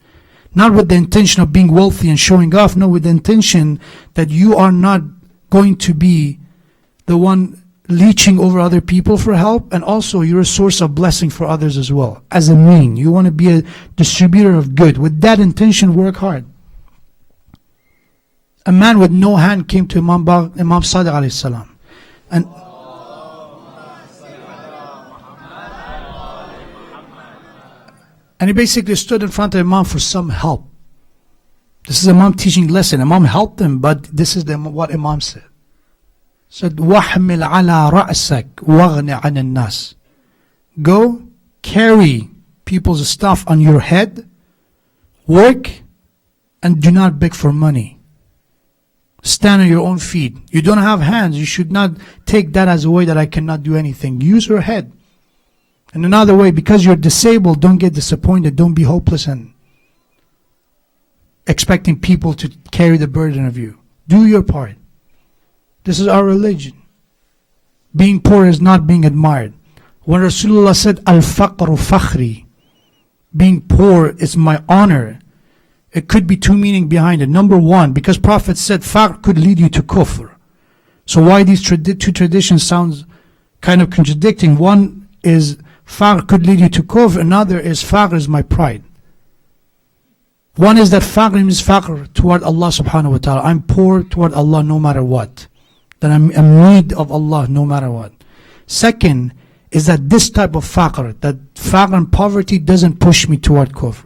Not with the intention of being wealthy and showing off, no, with the intention that you are not going to be the one leeching over other people for help, and also you're a source of blessing for others as well. As a mean, you want to be a distributor of good. With that intention, work hard. A man with no hand came to Imam Sadiq alayhi salam, and he basically stood in front of Imam for some help. This is Imam teaching lesson. Imam helped him, but this is what Imam said. Said, وَحْمِلْ عَلَىٰ رَأْسَكْ وَغْنِ عَنِ النَّاسِ. Go, carry people's stuff on your head, work, and do not beg for money. Stand on your own feet. You don't have hands. You should not take that as a way that I cannot do anything. Use your head. And another way, because you're disabled, don't get disappointed. Don't be hopeless and expecting people to carry the burden of you. Do your part. This is our religion. Being poor is not being admired. When Rasulullah said, Al-Faqru Fakhri, being poor is my honor, it could be two meanings behind it. Number one, because Prophet said Faqr could lead you to kufr. So why these two traditions sounds kind of contradicting? One is Faqr could lead you to kufr, another is Faqr is my pride. One is that Faqr means Faqr toward Allah subhanahu wa ta'ala. I'm poor toward Allah no matter what. That I'm in need of Allah no matter what. Second is that this type of Faqr, that Faqr and poverty doesn't push me toward kufr.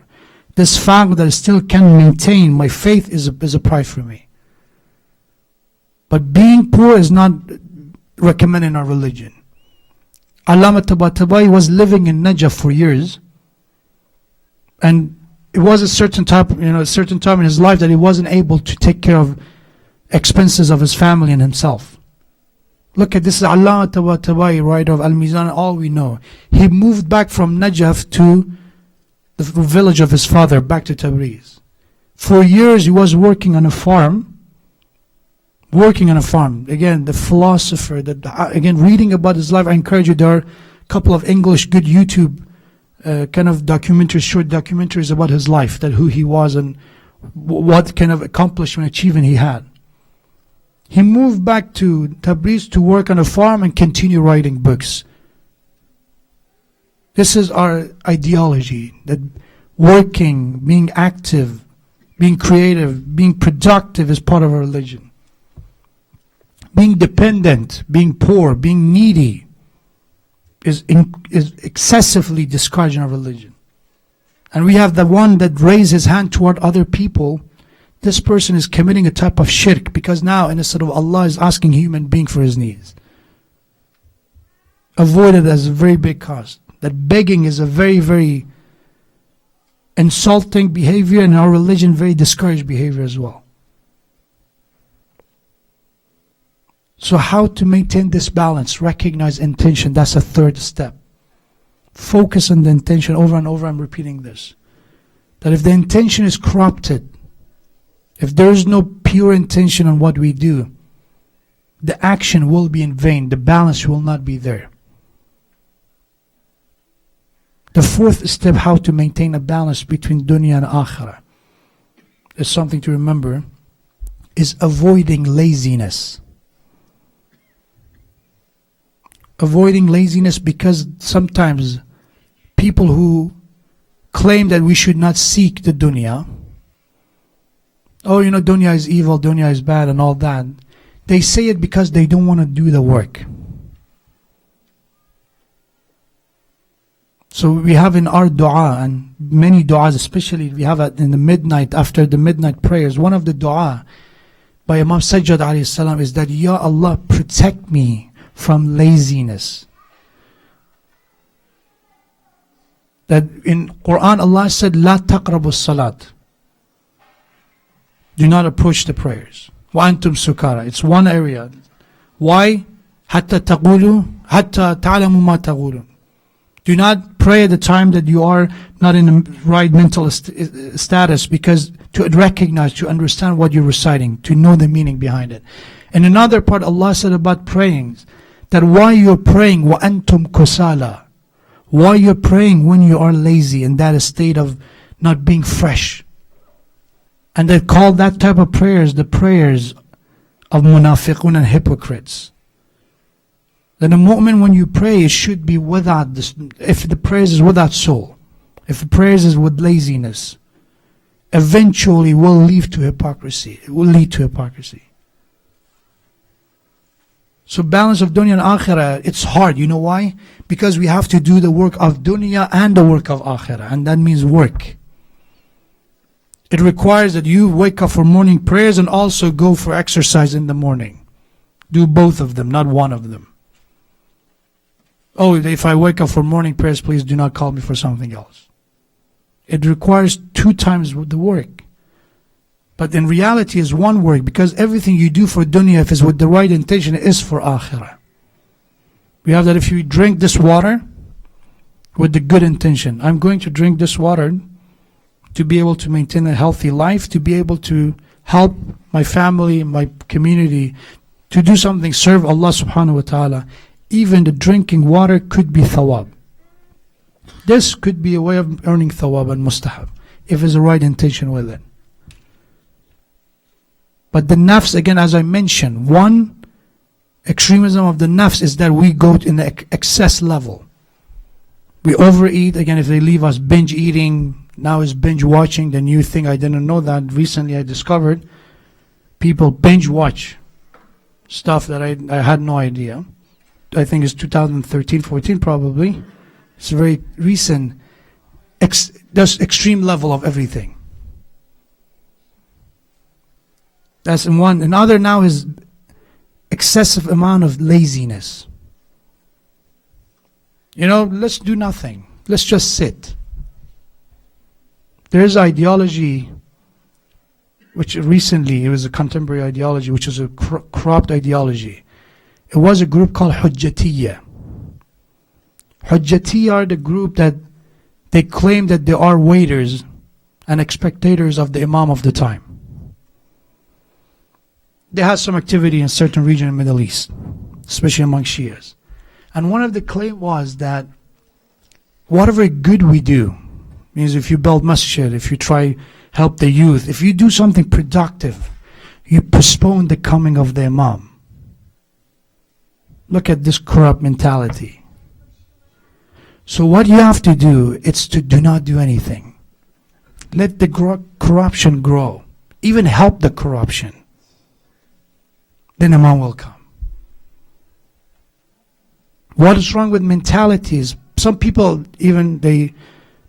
This Faqr that I still can maintain my faith is a pride for me. But being poor is not recommended in our religion. Allama Tabatabai was living in Najaf for years, and it was a certain time in his life that he wasn't able to take care of expenses of his family and himself. Look at this, is Allama Tabatabai, writer of Al-Mizan, all we know. He moved back from Najaf to the village of his father, back to Tabriz. For years he was working on a farm. Again, the philosopher, again, reading about his life, I encourage you, there are a couple of English good YouTube kind of documentaries, short documentaries about his life, that who he was and what kind of accomplishment, achievement he had. He moved back to Tabriz to work on a farm and continue writing books. This is our ideology, that working, being active, being creative, being productive is part of our religion. Being dependent, being poor, being needy is excessively discouraged in our religion. And we have the one that raised his hand toward other people. This person is committing a type of shirk, because now instead of Allah is asking a human being for his needs. Avoid it as a very big cost. That begging is a very, very insulting behavior, and in our religion very discouraged behavior as well. So how to maintain this balance? Recognize intention. That's a third step. Focus on the intention. Over and over I'm repeating this. That if the intention is corrupted, if there is no pure intention on what we do, the action will be in vain. The balance will not be there. The fourth step, how to maintain a balance between dunya and akhirah, is something to remember, is avoiding laziness. Avoiding laziness, because sometimes people who claim that we should not seek the dunya, dunya is evil, dunya is bad and all that, they say it because they don't want to do the work. So we have in our dua, and many du'as, especially we have in the midnight, after the midnight prayers, one of the dua by Imam Sajjad alayhi salam is that, Ya Allah, protect me from laziness. That in Quran Allah said, La taqrabu salat. Do not approach the prayers. Wa antum sukara. It's one area. Why? Hatta ta'lamu ma taqulun. Do not pray at the time that you are not in the right mental status, because to recognize, to understand what you're reciting, to know the meaning behind it. And another part Allah said about praying, that while you're praying, wa antum kusala, while you're praying when you are lazy, in that state of not being fresh. And they call that type of prayers the prayers of munafiqun and hypocrites. Then a mu'min, when you pray, it should be without this. If the prayers is without soul, if the prayers is with laziness, eventually will lead to hypocrisy. It will lead to hypocrisy. So balance of dunya and akhirah, it's hard. You know why? Because we have to do the work of dunya and the work of akhirah, and that means work. It requires that you wake up for morning prayers and also go for exercise in the morning. Do both of them, not one of them. Oh, if I wake up for morning prayers, please do not call me for something else. It requires 2 times the work. But in reality is one word, because everything you do for dunya, if it's with the right intention, is for akhirah. We have that if you drink this water with the good intention, I'm going to drink this water to be able to maintain a healthy life, to be able to help my family, my community, to do something, serve Allah subhanahu wa ta'ala. Even the drinking water could be thawab. This could be a way of earning thawab and mustahab, if there's a right intention with it. But the nafs, again, as I mentioned, one extremism of the nafs is that we go in the excess level. We overeat. Again, if they leave us binge eating, now is binge watching the new thing. I didn't know that. Recently I discovered people binge watch stuff that I had no idea. I think it's 2013, 14 probably. It's very recent. There's extreme level of everything. That's one. Another now is excessive amount of laziness. Let's do nothing. Let's just sit. There's ideology, which recently, it was a contemporary ideology, which was a corrupt ideology. It was a group called Hujjatiyya. Hujjatiyya are the group that they claim that they are waiters and spectators of the Imam of the time. They had some activity in certain region in the Middle East, especially among Shias. And one of the claims was that whatever good we do, means if you build masjid, if you try help the youth, if you do something productive, you postpone the coming of the Imam. Look at this corrupt mentality. So what you have to do is to do not do anything. Let the corruption grow. Even help the corruption. Then Imam will come. What is wrong with mentality is some people even they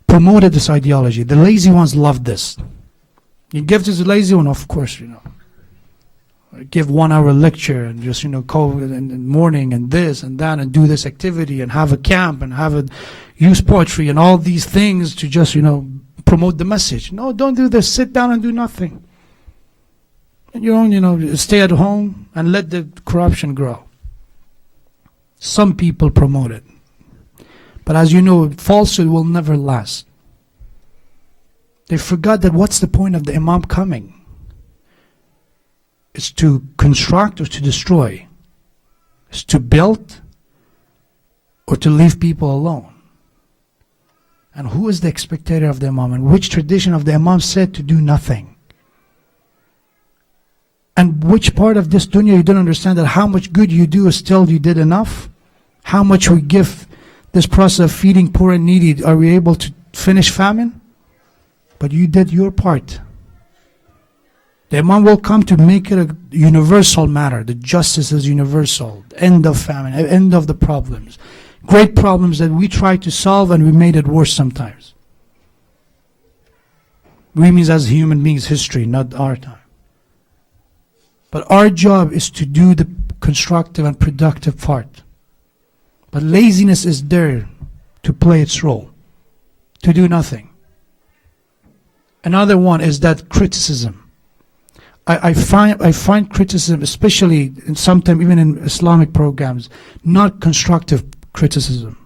promoted this ideology. The lazy ones love this. You give to the lazy one, of course, give 1 hour lecture and just, go in the morning and this and that and do this activity and have a camp and have a use poetry and all these things to just, promote the message. No, don't do this. Sit down and do nothing. And stay at home and let the corruption grow. Some people promote it. But as you know, falsehood will never last. They forgot that what's the point of the Imam coming? It's to construct or to destroy. It's to build or to leave people alone. And who is the spectator of the Imam? And which tradition of the Imam said to do nothing? And which part of this dunya you don't understand that how much good you do is still you did enough? How much we give this process of feeding poor and needy, are we able to finish famine? But you did your part. The Imam will come to make it a universal matter. The justice is universal. End of famine, end of the problems. Great problems that we try to solve and we made it worse sometimes. We means as human beings, history, not our time. But our job is to do the constructive and productive part. But laziness is there to play its role, to do nothing. Another one is that criticism. I find criticism, especially sometimes even in Islamic programs, not constructive criticism.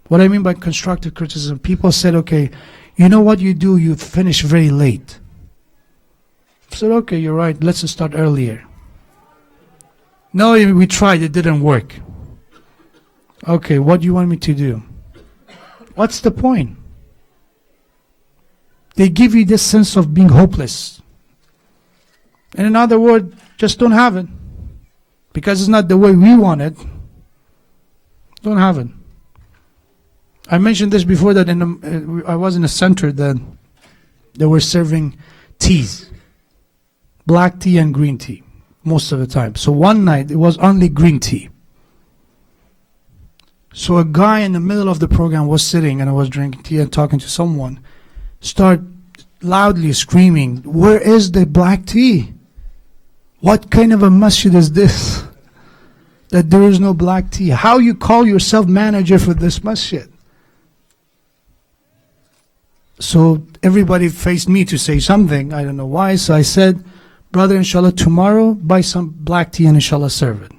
What I mean by constructive criticism, people said, okay, you know what you do, you finish very late. I said, okay, you're right, let's start earlier. No, we tried, it didn't work. Okay, what do you want me to do? What's the point? They give you this sense of being hopeless. And in other words, just don't have it. Because it's not the way we want it. Don't have it. I mentioned this before that I was in a center that they were serving teas. Black tea and green tea. Most of the time. So one night it was only green tea. So a guy in the middle of the program was sitting and I was drinking tea and talking to someone. Start loudly screaming, where is the black tea? What kind of a masjid is this? That there is no black tea. How you call yourself manager for this masjid? So everybody faced me to say something. I don't know why. So I said, brother, inshallah, tomorrow buy some black tea and inshallah serve it.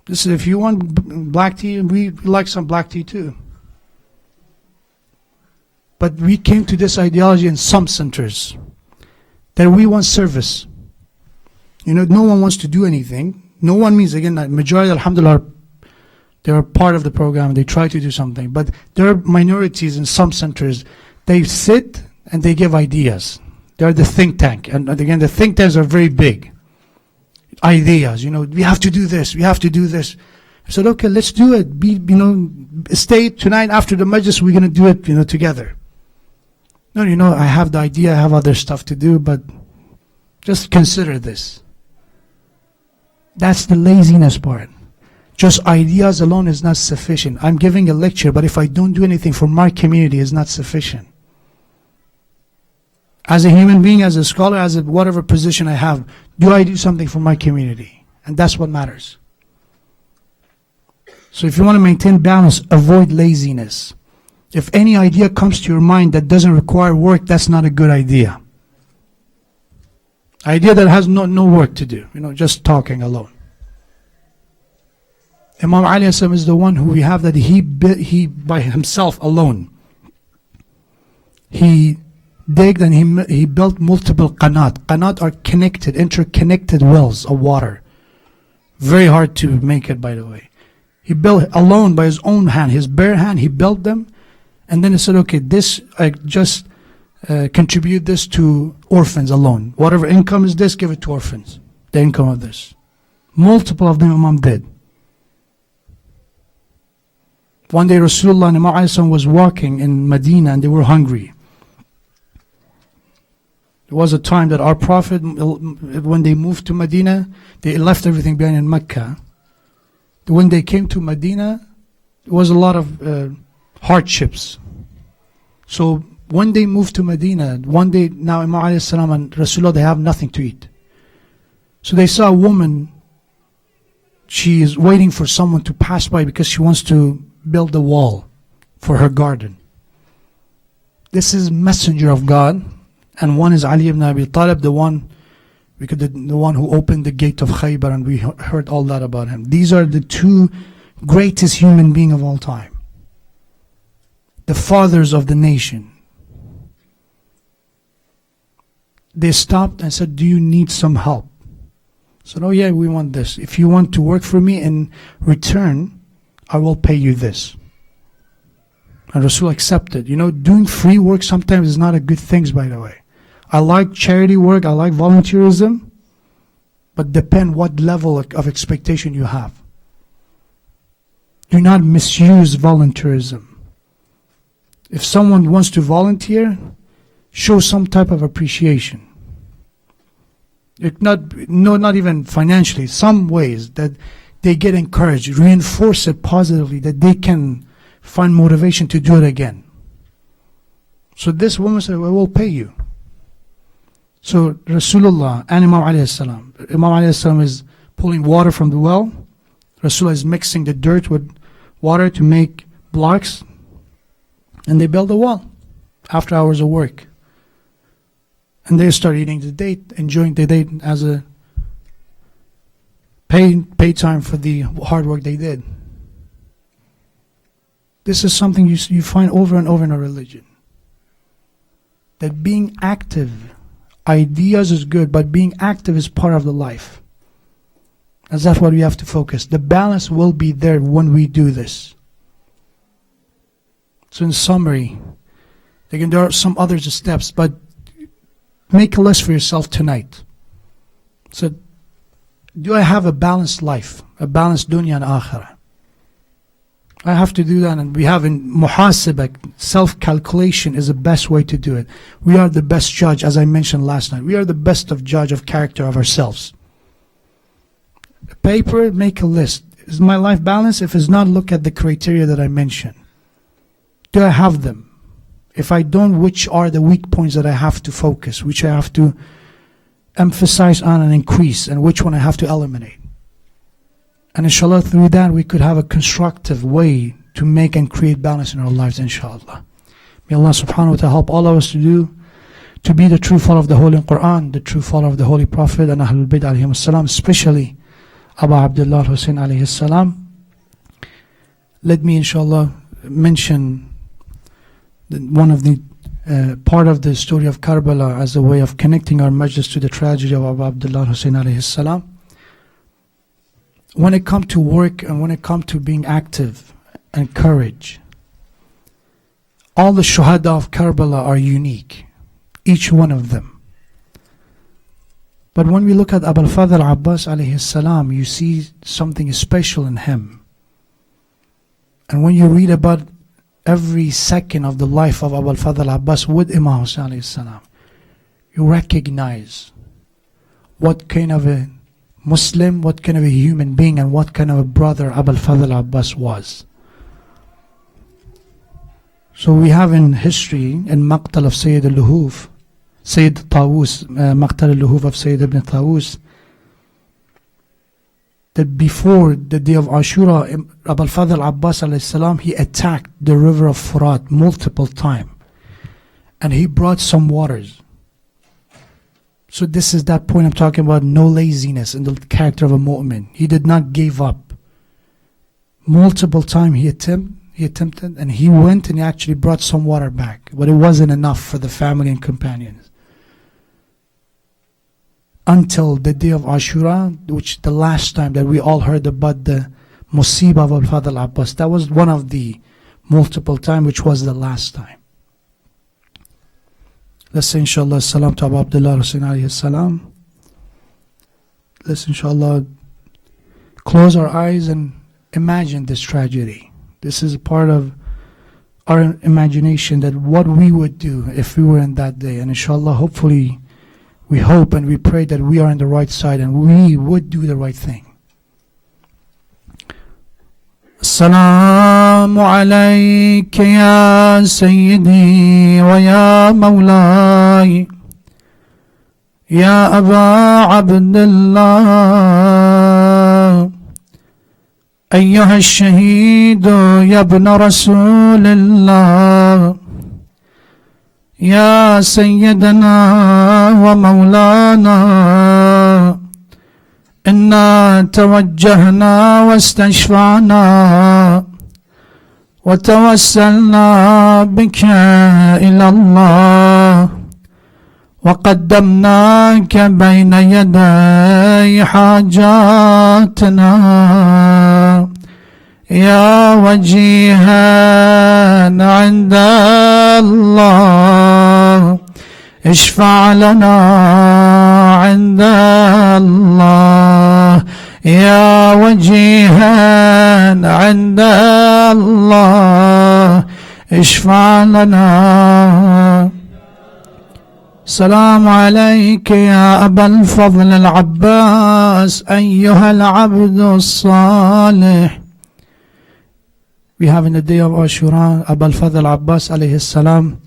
This is, if you want black tea, we like some black tea too. But we came to this ideology in some centers that we want service. No one wants to do anything. No one means, again, that majority, alhamdulillah, they are part of the program. They try to do something. But there are minorities in some centers. They sit and they give ideas. They are the think tank. And again, the think tanks are very big. Ideas, we have to do this. We have to do this. I said, okay, let's do it. Stay tonight after the majlis. We're going to do it, together. No, I have the idea. I have other stuff to do, but just consider this. That's the laziness part. Just ideas alone is not sufficient. I'm giving a lecture, but if I don't do anything for my community, it's not sufficient. As a human being, as a scholar, as a whatever position I have, do I do something for my community? And that's what matters. So if you want to maintain balance, avoid laziness. If any idea comes to your mind that doesn't require work, that's not a good idea. Idea that has no work to do, just talking alone. Imam Ali is the one who we have that he by himself alone. He digged and he built multiple qanat. Qanat are connected, interconnected wells of water. Very hard to make it, by the way. He built alone by his own hand, his bare hand, he built them. And then he said, okay, this, I just contribute this to orphans alone. Whatever income is this, give it to orphans. The income of this. Multiple of them Imam did. One day Rasulullah and Imam was walking in Medina and they were hungry. There was a time that our Prophet, when they moved to Medina, they left everything behind in Mecca. When they came to Medina, there was a lot of hardships. So when they moved to Medina, one day now Imam and Rasulullah, they have nothing to eat. So they saw a woman, she is waiting for someone to pass by because she wants to build a wall for her garden. This is messenger of God, and one is Ali ibn Abi Talib, the one who opened the gate of Khaybar, and we heard all that about him. These are the two greatest human beings of all time. The fathers of the nation. They stopped and said, do you need some help? I said, oh yeah, we want this. If you want to work for me in return, I will pay you this. And Rasul accepted. Doing free work sometimes is not a good thing, by the way. I like charity work, I like volunteerism, but depend what level of expectation you have. Do not misuse volunteerism. If someone wants to volunteer, show some type of appreciation. Not even financially, some ways that they get encouraged, reinforce it positively, that they can find motivation to do it again. So this woman said, I will pay you. So Rasulullah and Imam alayhi salam. Imam alayhi salam is pulling water from the well. Rasulullah is mixing the dirt with water to make blocks. And they build a wall after hours of work. And they start eating the date, enjoying the date as a pay time for the hard work they did. This is something you find over and over in our religion. That being active, ideas is good, but being active is part of the life. And that's what we have to focus. The balance will be there when we do this. So in summary, again, there are some other steps, but make a list for yourself tonight. So, do I have a balanced life? A balanced dunya and akhirah? I have to do that, and we have in muhasabah, self-calculation is the best way to do it. We are the best judge, as I mentioned last night. We are the best of judge of character of ourselves. Paper, make a list. Is my life balanced? If it's not, look at the criteria that I mentioned. Do I have them? If I don't, which are the weak points that I have to focus, which I have to emphasize on and increase, and which one I have to eliminate? And inshallah, through that, we could have a constructive way to make and create balance in our lives, inshallah. May Allah subhanahu wa ta'ala help all of us to be the true follower of the Holy Quran, the true follower of the Holy Prophet and Ahlul Bayt alayhi salam, especially Abu Abdullah Hussein alayhi salam. Let me inshallah mention one of the part of the story of Karbala as a way of connecting our majlis to the tragedy of Abu Abdullah Hussein alayhi salam. When it comes to work and when it comes to being active and courage, all the shuhada of Karbala are unique, each one of them. But when we look at Abu al-Fadl Abbas alayhi salam, you see something special in him. And when you read about every second of the life of Abu al-Fadl Abbas with Imam Hussein alayhi salam, you recognize what kind of a Muslim, what kind of a human being, and what kind of a brother Abu al-Fadl Abbas was. So we have in history, in Maqtal of Sayyid al-Luhuf, Sayyid Tawus, Maqtal al-Luhuf of Sayyid ibn Tawus, that before the day of Ashura, Abu al-Fadl Abbas alayhi salam, he attacked the river of Furat multiple times. And he brought some waters. So this is that point I'm talking about, no laziness in the character of a mu'min. He did not give up. Multiple times he attempted, and he went and he actually brought some water back. But it wasn't enough for the family and companions. Until the day of Ashura, which the last time that we all heard about the Musibah of Al-Fadl Abbas, that was one of the multiple times, which was the last time. Let's say inshallah salam to Abu Abdullah Hussein alayhi salam. Let's inshallah close our eyes and imagine this tragedy. This is a part of our imagination, that what we would do if we were in that day. And inshallah, hopefully, we hope and we pray that we are on the right side and we would do the right thing. السلام عليك يا سيدي ويا مولاي يا أبا عبد الله أيها الشهيد يا ابن رسول الله يا سيدنا ومولانا إنا توجهنا واستشفعنا وتوسلنا بك إلى الله وقدمناك بين يدي حاجاتنا يا وجيها عند الله اشفع لنا عند الله يا وجيها عند الله اشفع لنا. السلام عليك يا أبا الفضل العباس أيها العبد الصالح. We have in the day of Ashura, Abu al-Fadl Abbas alayhi salam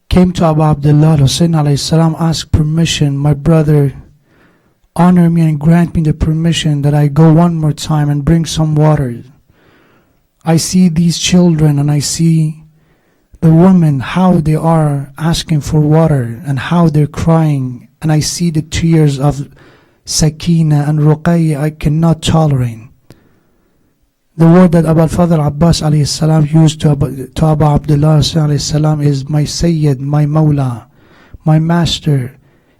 came to Abu Abdullah Hussein alayhi salam, asked permission, my brother, honor me and grant me the permission that I go one more time and bring some water. I see these children and I see the women, how they are asking for water and how they're crying, and I see the tears of Sakina and Ruqayya I cannot tolerate. The word that Abu al-Fadl Abbas alayhi salam used to Abu Abdullah alayhi salam is my Sayyid, my Mawla, my Master.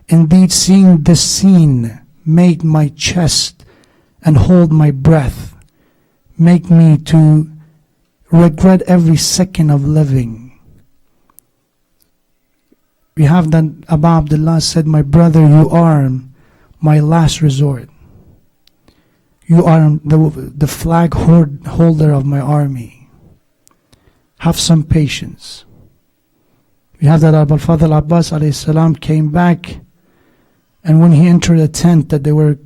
Indeed, seeing this scene made my chest and hold my breath, make me to regret every second of living. We have that Abu Abdullah said, my brother, you are my last resort. You are the flag holder of my army. Have some patience. We have that Abu al-Fadl Abbas alayhi salam came back, and when he entered a tent that they were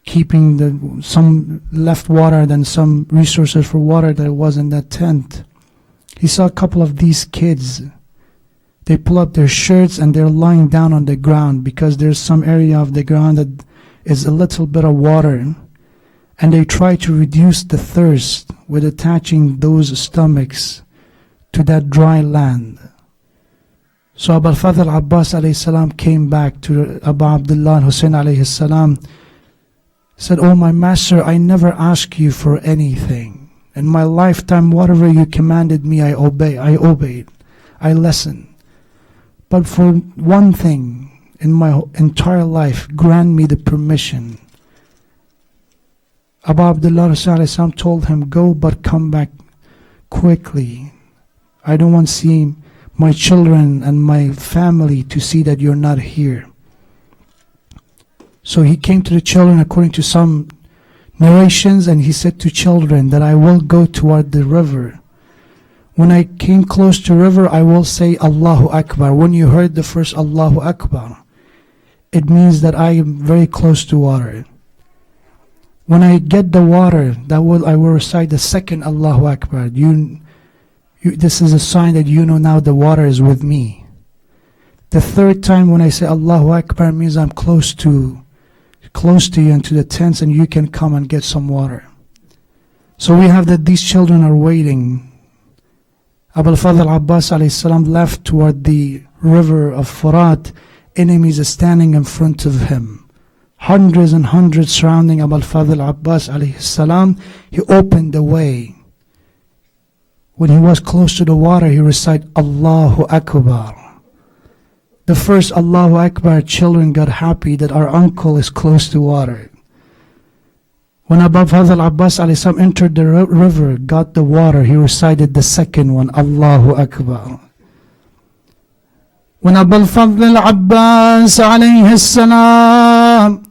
keeping some left water, then some resources for water that was in that tent, he saw a couple of these kids. They pull up their shirts and they're lying down on the ground because there's some area of the ground that is a little bit of water, and they try to reduce the thirst with attaching those stomachs to that dry land. So Abu al-Fadl Abbas alayhi salam came back to Abu Abdullah and Hussein alayhi salam, said, "Oh my master, I never asked you for anything. In my lifetime, whatever you commanded me, I obeyed, I listened. But for one thing in my entire life, grant me the permission." Abu Abdullah Hussein told him, "Go, but come back quickly. I don't want to see my children and my family to see that you're not here." So he came to the children according to some narrations, and he said to children that I will go toward the river. When I came close to the river, I will say Allahu Akbar. When you heard the first Allahu Akbar, it means that I am very close to water. When I get the water, I will recite the second Allahu Akbar. This is a sign that you know now the water is with me. The third time when I say Allahu Akbar means I'm close to you and to the tents, and you can come and get some water. So we have that these children are waiting. Abu al-Fadl Abbas alayhi salam left toward the river of Furat. Enemies are standing in front of him. Hundreds and hundreds surrounding Abu al-Fadl Abbas alayhi salam. He opened the way. When he was close to the water, he recited Allahu Akbar. The first Allahu Akbar, children got happy that our uncle is close to water. When Abu al-Fadl Abbas alayhi salam entered the river, got the water, he recited the second one, Allahu Akbar. When Abu al-Fadl Abbas alayhi salam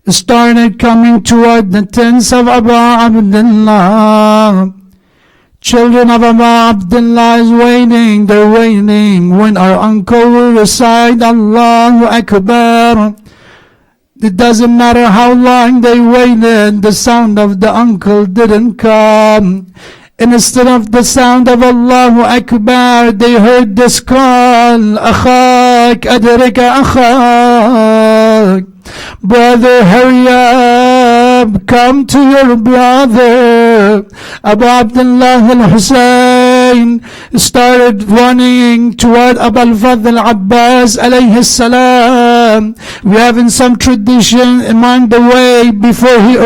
started coming toward the tents of Abu Abdullah, children of Abu Abdullah is waiting, they're waiting when our uncle will recite Allahu Akbar. It doesn't matter how long they waited, the sound of the uncle didn't come. And instead of the sound of Allahu Akbar, they heard this call, Akhak, Adrika Akhak. Brother, hurry up, come to your brother. Abu Abdullah al-Hussein started running toward Abu al-Fadl Abbas alayhi salam. We have in some tradition among the way before he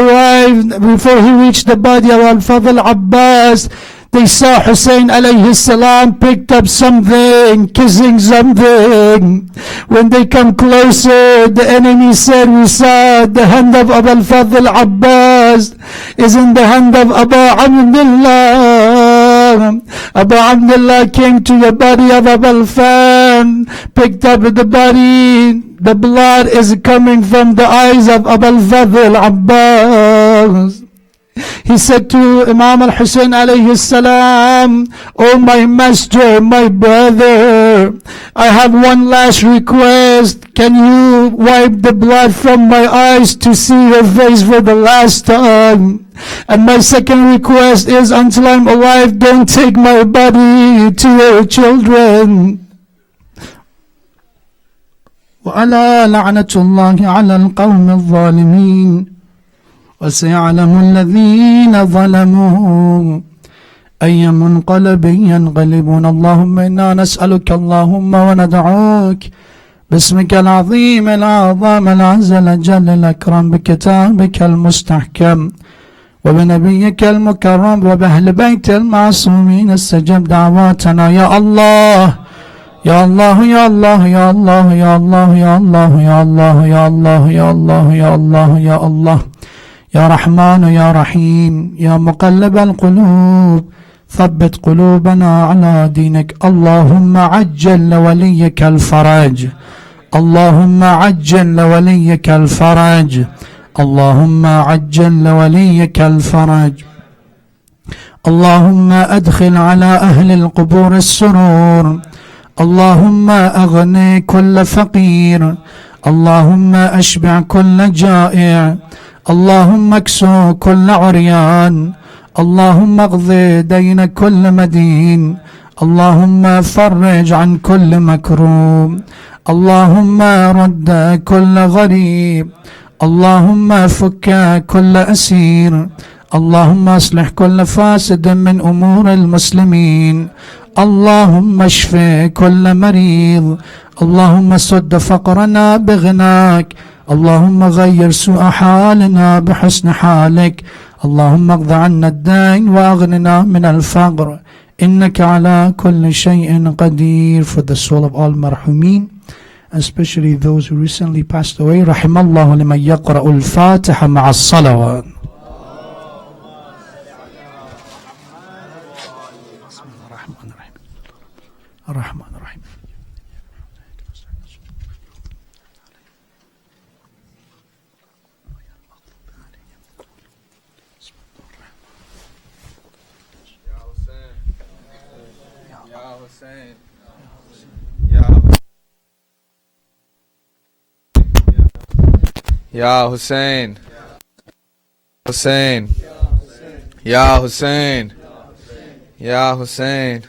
reached the body of al-Fadl Abbas, they saw Hussein alayhi salam picked up something, kissing something. When they come closer, the enemy said, "We saw the hand of Abu al-Fadl Abbas is in the hand of Abu Abdullah." Abu Abdullah came to the body of Abu al-Fadl, picked up the body. The blood is coming from the eyes of Abu al-Fadl Abbas. He said to Imam al-Hussein alayhi salam, "Oh my master, my brother, I have one last request. Can you wipe the blood from my eyes to see your face for the last time? And my second request is, until I'm alive, don't take my body to your children." وَعَلَى لَعْنَةُ اللَّهِ عَلَى الْقَوْمِ الظَّالِمِينَ وسيعلم الذين ظلموا أي منقلب ينقلبون. اللهم إنا نسألك اللهم وندعوك باسمك العظيم الأعظم العز الجل الأكرم بكتابك المستحكم وبنبيك المكرم وبأهل بيت المعصومين استجب دعواتنا يا الله يا الله يا الله يا الله يا الله يا الله يا الله يا الله يا الله يا الله يا الله يا رحمن يا رحيم يا مقلب القلوب ثبت قلوبنا على دينك. اللهم عجل لوليك الفرج، اللهم عجل لوليك الفرج، اللهم عجل لوليك الفرج. اللهم أدخل على أهل القبور السرور، اللهم أغني كل فقير، اللهم أشبع كل جائع، اللهم اكسو كل عريان، اللهم اقض دين كل مدين، اللهم فرج عن كل مكروب، اللهم رد كل غريب، اللهم فك كل أسير، اللهم اصلح كل فاسد من أمور المسلمين، اللهم اشف كل مريض. اللهم سد فقرنا بغناك. اللهم غير سوء حالنا بحسن حالك. اللهم اقض عنا الدين واغننا من الفقر إنك على كل شيء قدير. For the soul of all marhumin, especially those who recently passed away, رحم الله لمن يقرأ الفاتحة مع الصلوات. الرحمن الرحيم. Ya Hussein, Hussein, Ya Hussein, Ya Hussein.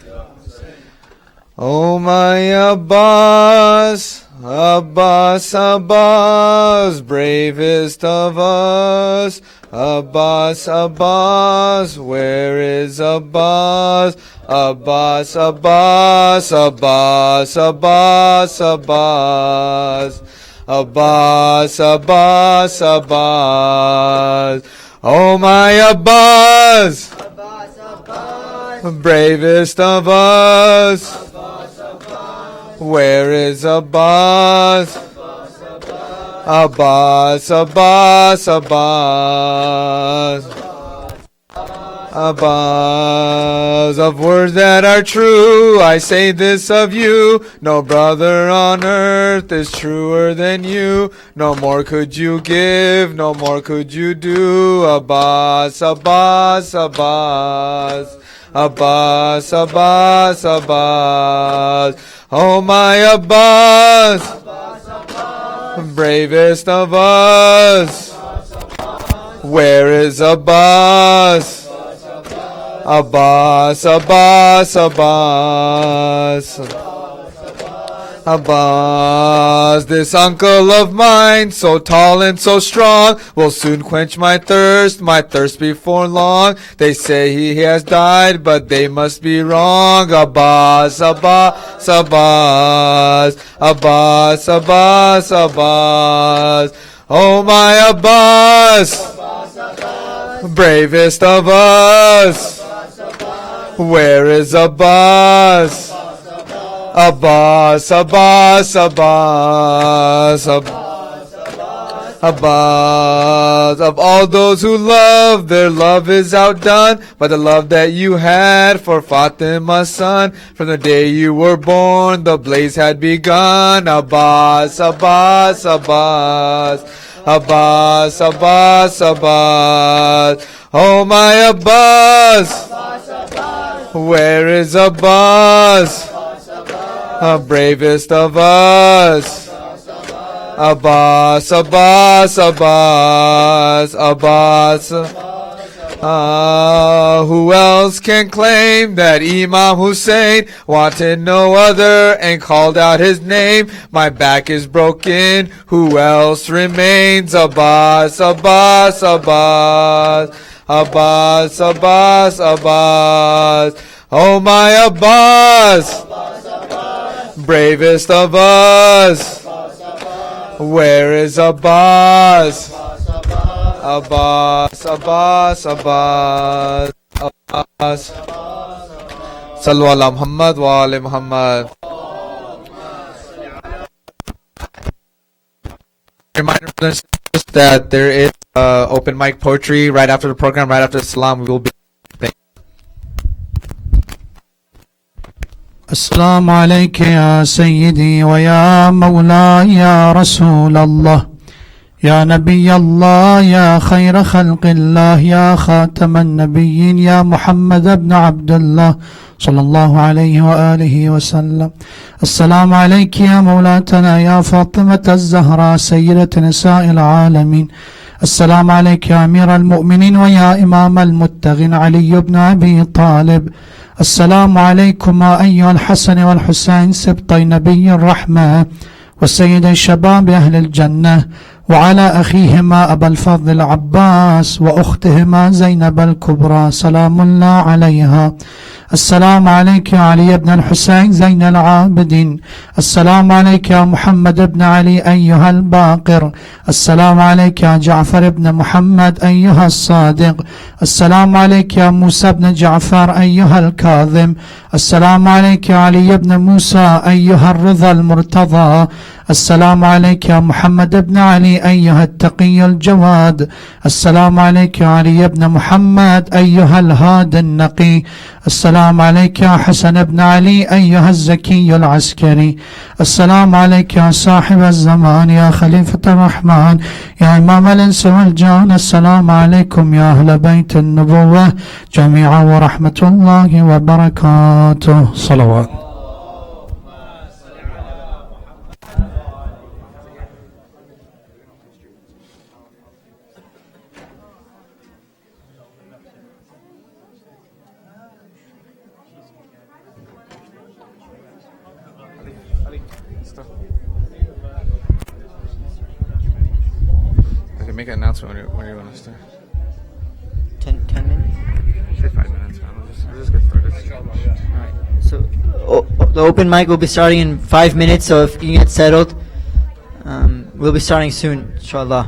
Oh my Abbas, Abbas, Abbas, bravest of us. Abbas, Abbas, where is Abbas? Abbas, Abbas, Abbas, Abbas, Abbas. Abbas, Abbas, Abbas. Oh my Abbas, Abbas, Abbas, bravest of us. Abbas, Abbas, Where is Abbas? Abbas, Abbas, Abbas, Abbas, Abbas. Of words that are true, I say this of you. No brother on earth is truer than you. No more could you give, no more could you do. Abbas, Abbas, Abbas. Abbas, Abbas, Abbas. Oh my Abbas, bravest of us. Where is Abbas? Abbas, Abbas, Abbas. Abbas, this uncle of mine, so tall and so strong, will soon quench my thirst before long. They say he has died, but they must be wrong. Abbas, Abbas, Abbas. Abbas, Abbas, Abbas. Oh my Abbas, bravest of us. Where is Abbas? Abbas, Abbas, Abbas, Abbas. Of all those who love, their love is outdone by the love that you had for Fatima's son. From the day you were born, the blaze had begun. Abbas, Abbas, Abbas. Abbas, Abbas, Abbas. Oh my Abbas, where is Abbas? Bravest of us. Abbas, Abbas, Abbas, Abbas. Who else can claim that Imam Hussein wanted no other and called out his name? My back is broken, who else remains? Abbas, Abbas, Abbas. Abbas, Abbas, Abbas. Oh my Abbas, bravest of us. Where is Abbas? Abbas, Abbas, Abbas, Abbas. Sallu ala Muhammad wa ali Muhammad. Reminder that there is open mic poetry right after the program, right after Salam. We will be. السلام عليك يا سيدي ويا مولاي يا رسول الله يا نبي الله يا خير خلق الله يا خاتم النبيين يا محمد بن عبد الله صلى الله عليه وآله وسلم. السلام عليك يا مولاتنا يا فاطمة الزهراء سيدة نساء العالمين. السلام عليك يا أمير المؤمنين ويا إمام المتقين علي بن أبي طالب. السلام عليكما أيها الحسن والحسين سبطي نبي الرحمة وسيد شباب أهل الجنة وعلى أخيهما أبا الفضل العباس وأختهما زينب الكبرى سلام الله عليها. السلام عليك يا علي بن الحسين زين العابدين. السلام عليك يا محمد بن علي أيها الباقر. السلام عليك يا جعفر بن محمد أيها الصادق. السلام عليك يا موسى بن جعفر أيها الكاظم. السلام عليك يا علي بن موسى أيها الرضا المرتضى. السلام عليك يا محمد بن علي أيها التقي الجواد. السلام عليك يا علي بن محمد أيها الهادي النقي. السلام عليك يا حسن بن علي أيها الزكي العسكري. السلام عليك يا صاحب الزمان يا خليفة الرحمن يا إمام الإنس والجان. السلام عليكم يا أهل بيت النبوة جميعا ورحمة الله وبركاته. صلوات. Okay, make an announcement when you're going to start. 10 minutes. Say 5 minutes, man. We'll just get started. Alright. So the open mic will be starting in 5 minutes, so if you can get settled, we'll be starting soon, inshallah.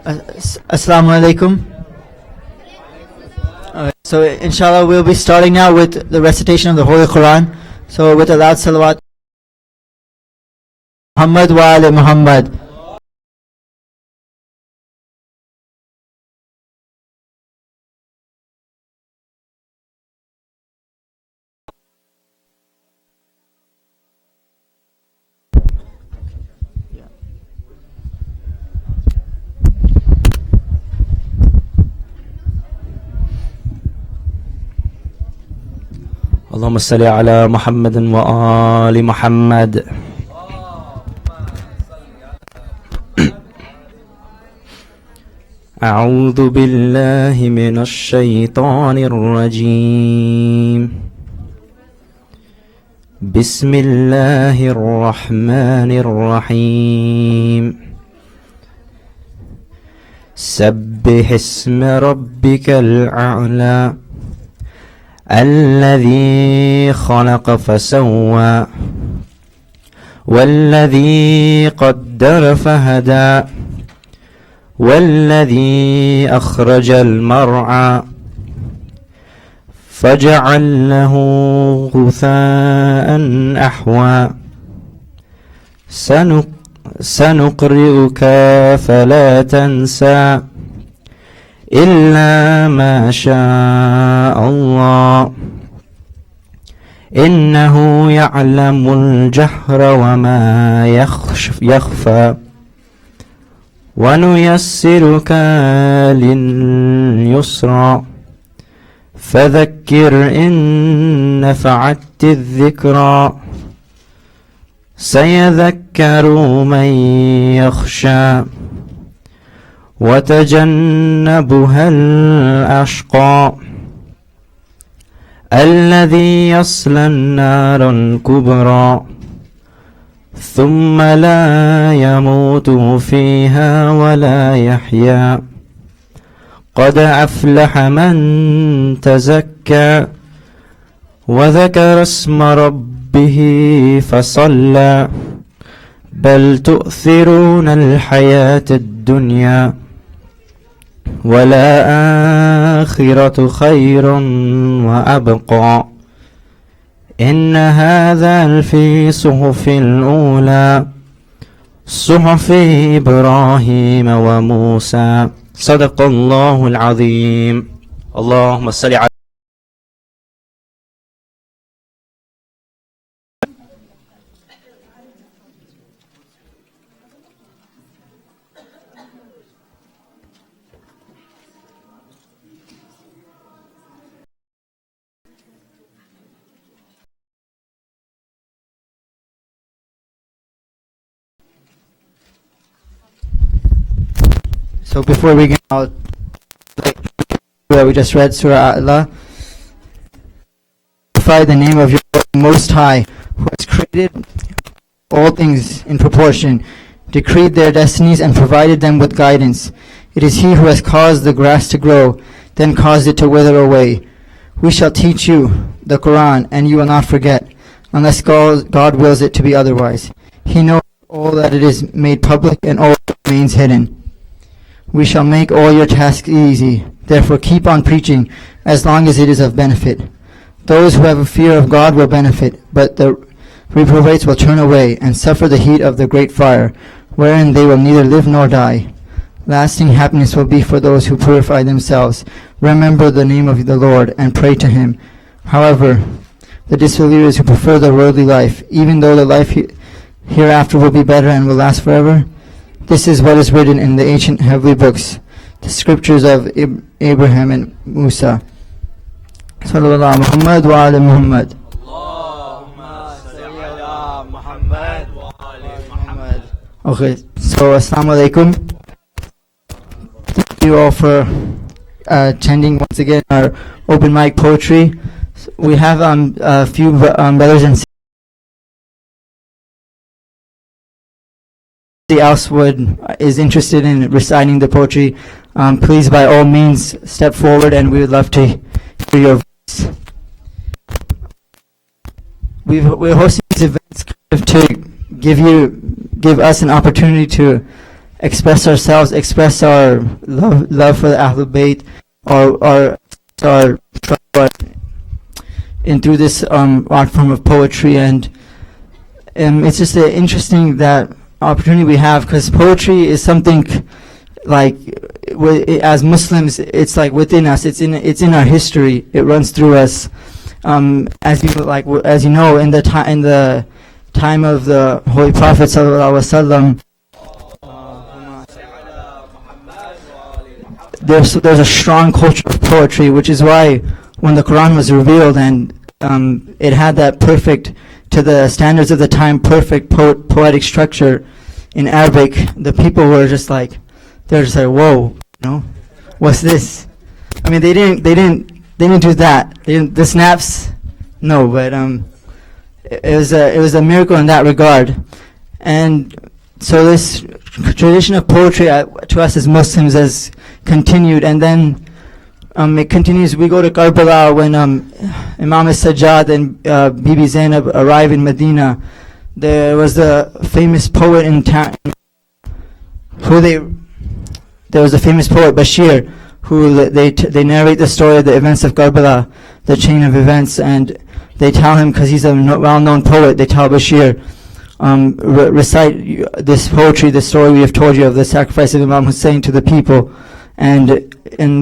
Assalamu alaikum. So inshallah we'll be starting now with the recitation of the Holy Quran. So with a loud salawat, Muhammad wa ali Muhammad. اللهم صل على محمد وآل محمد. أعوذ بالله من الشيطان الرجيم. بسم الله الرحمن الرحيم. سبح اسم ربك الأعلى الذي خلق فسوى والذي قدر فهدى والذي أخرج المرعى فجعله غثاء أحوى سنقرئك فلا تنسى إلا ما شاء الله إنه يعلم الجهر وما يخفى ونيسرك لليسرى فذكر إن نفعت الذكرى سيذكر من يخشى وتجنبها الأشقى الذي يصلى النار الكبرى ثم لا يموت فيها ولا يحيا قد أفلح من تزكى وذكر اسم ربه فصلى بل تؤثرون الحياة الدنيا والآخرة خير وأبقى إن هذا لفي صحف الأولى صحف إبراهيم وموسى صدق الله العظيم. اللهم صل على So before we get out, we just read Surah Allah. Glorify the name of your Lord Most High, who has created all things in proportion, decreed their destinies, and provided them with guidance. It is He who has caused the grass to grow, then caused it to wither away. We shall teach you the Quran, and you will not forget, unless God wills it to be otherwise. He knows all that it is made public and all that remains hidden. We shall make all your tasks easy. Therefore keep on preaching as long as it is of benefit. Those who have a fear of God will benefit, but the reprobates will turn away and suffer the heat of the great fire, wherein they will neither live nor die. Lasting happiness will be for those who purify themselves, remember the name of the Lord, and pray to Him. However, the disbelievers who prefer the worldly life, even though the life hereafter will be better and will last forever, this is what is written in the ancient heavenly books, the scriptures of Abraham and Musa. Sallallahu Muhammad wa ali Muhammad. Okay, so Assalamu alaikum. Thank you all for attending once again our open mic poetry. We have a few brothers and sisters else is interested in reciting the poetry. Please by all means step forward, and we would love to hear your voice. We're hosting these events to give us an opportunity to express ourselves, express our love for the Ahlul Bayt, or our in through this art form of poetry. And it's just interesting that opportunity we have, because poetry is something like as Muslims, it's like within us. It's in our history. It runs through us. As you know, in the time of the Holy Prophet sallallahu alaihi wasallam, there's a strong culture of poetry, which is why when the Quran was revealed and it had that perfect, to the standards of the time, perfect poetic structure in Arabic, the people were just like, whoa, what's this? I mean, they didn't do that. The snaps, no, but it was a miracle in that regard. And so this tradition of poetry to us as Muslims has continued, and then it continues. We go to Karbala when Imam Sajjad and Bibi Zainab arrive in Medina. There was a famous poet in town there was a famous poet, Bashir, who they narrate the story of the events of Karbala, the chain of events, and they tell him, because he's a well-known poet, they tell Bashir, recite this poetry, the story we have told you of the sacrifice of Imam Hussein to the people. And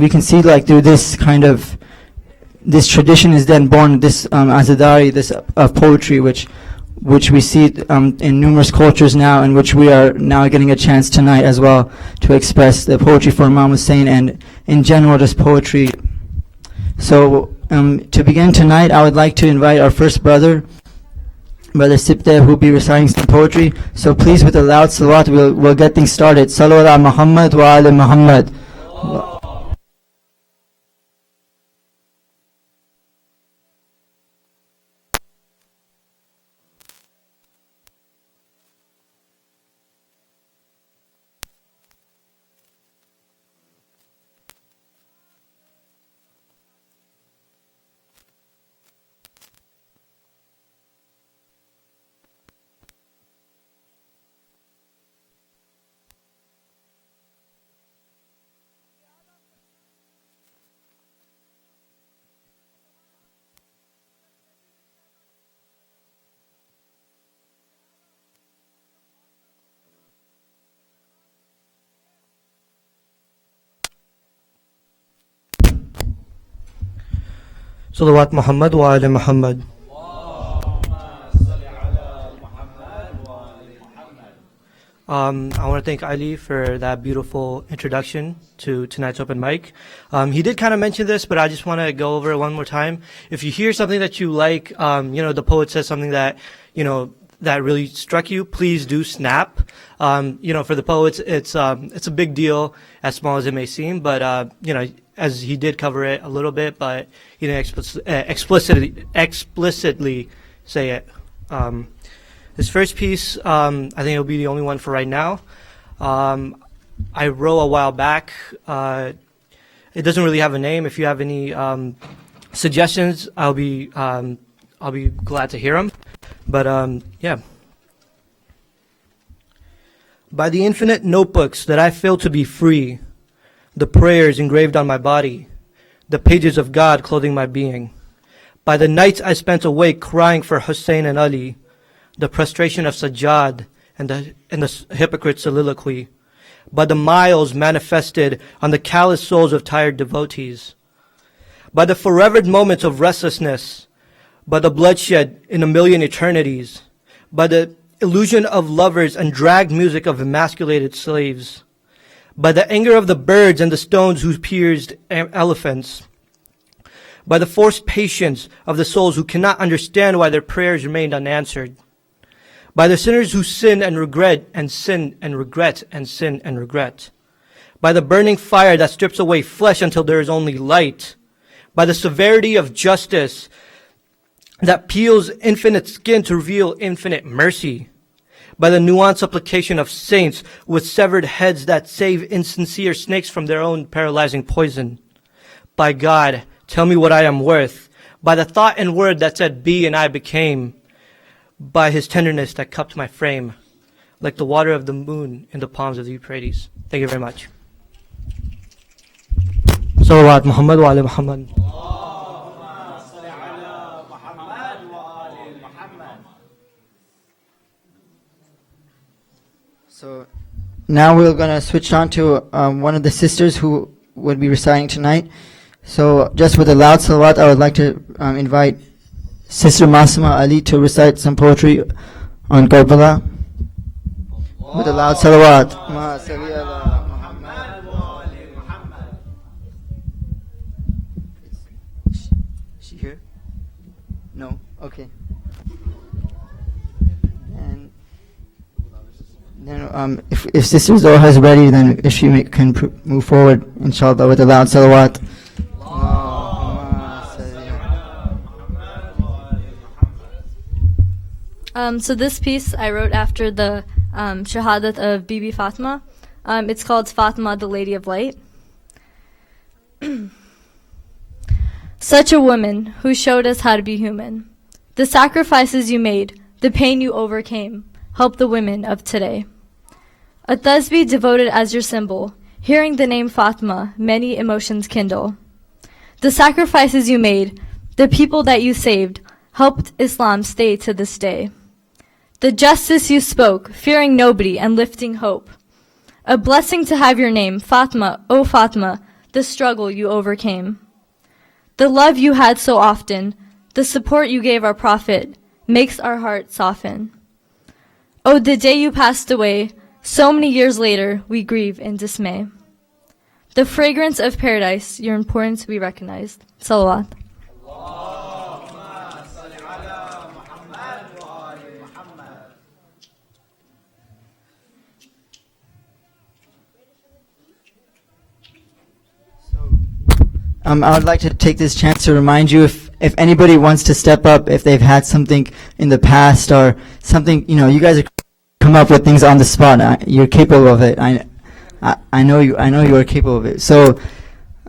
we can see, like, through this kind of, this tradition is then born, this azadari, this of poetry, which we see in numerous cultures now, and which we are now getting a chance tonight as well to express the poetry for Imam Hussein, and in general just poetry. So to begin tonight, I would like to invite our first brother Sipte, who will be reciting some poetry. So please, with a loud salawat, we'll get things started. Salawat ala Muhammad wa ala Muhammad. Salawat Muhammad wa ala Muhammad. I want to thank Ali for that beautiful introduction to tonight's open mic. He did kind of mention this, but I just want to go over it one more time. If you hear something that you like, the poet says something that, that really struck you, please do snap. For the poets, it's a big deal, as small as it may seem, but, as he did cover it a little bit, but he didn't explicitly say it. This first piece, I think it'll be the only one for right now. I wrote a while back. It doesn't really have a name. If you have any suggestions, I'll be glad to hear them. But yeah. By the infinite notebooks that I feel to be free, the prayers engraved on my body, the pages of God clothing my being. By the nights I spent awake crying for Hussein and Ali, the prostration of Sajjad and the hypocrite soliloquy. By the miles manifested on the callous souls of tired devotees. By the forever moments of restlessness, by the bloodshed in a million eternities, by the illusion of lovers and dragged music of emasculated slaves, by the anger of the birds and the stones who pierced elephants, by the forced patience of the souls who cannot understand why their prayers remained unanswered, by the sinners who sin and regret and sin and regret and sin and regret, by the burning fire that strips away flesh until there is only light, by the severity of justice that peels infinite skin to reveal infinite mercy, by the nuanced supplication of saints with severed heads that save insincere snakes from their own paralyzing poison. By God, tell me what I am worth, by the thought and word that said be and I became, by his tenderness that cupped my frame, like the water of the moon in the palms of the Euphrates. Thank you very much. Salawat Muhammad wa ali Muhammad. So now we're going to switch on to one of the sisters who would be reciting tonight. So just with a loud salawat, I would like to invite Sister Masuma Ali to recite some poetry on Karbala. With a loud salawat. Ma salli ala Muhammad wa ali Muhammad. Is she here? No? Okay. And then if Sister Zoha is ready, then if she can move forward, inshallah, with a loud salawat. So this piece I wrote after the Shahadat of Bibi Fatma. It's called Fatma, the Lady of Light. Such a woman who showed us how to be human. The sacrifices you made, the pain you overcame, help the women of today. A Thasbih devoted as your symbol, hearing the name Fatma, many emotions kindle. The sacrifices you made, the people that you saved, helped Islam stay to this day. The justice you spoke, fearing nobody and lifting hope. A blessing to have your name, Fatma, O Fatma, the struggle you overcame. The love you had so often, the support you gave our Prophet, makes our heart soften. Oh, the day you passed away, so many years later, we grieve in dismay. The fragrance of paradise, your importance we recognized. Salawat. I would like to take this chance to remind you, if anybody wants to step up, if they've had something in the past or something, you guys are come up with things on the spot. You're capable of it. I know you are capable of it. So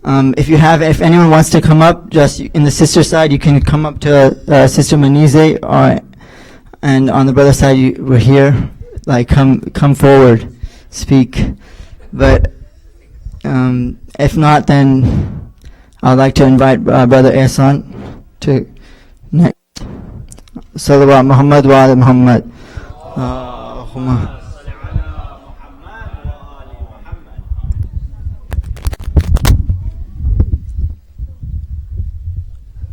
if anyone wants to come up, just in the sister side, you can come up to Sister Manize, and on the brother side, we're here. Like come forward, speak. But if not, then I'd like to invite Brother Ehsan to next. Salawat Muhammad wa ali Muhammad.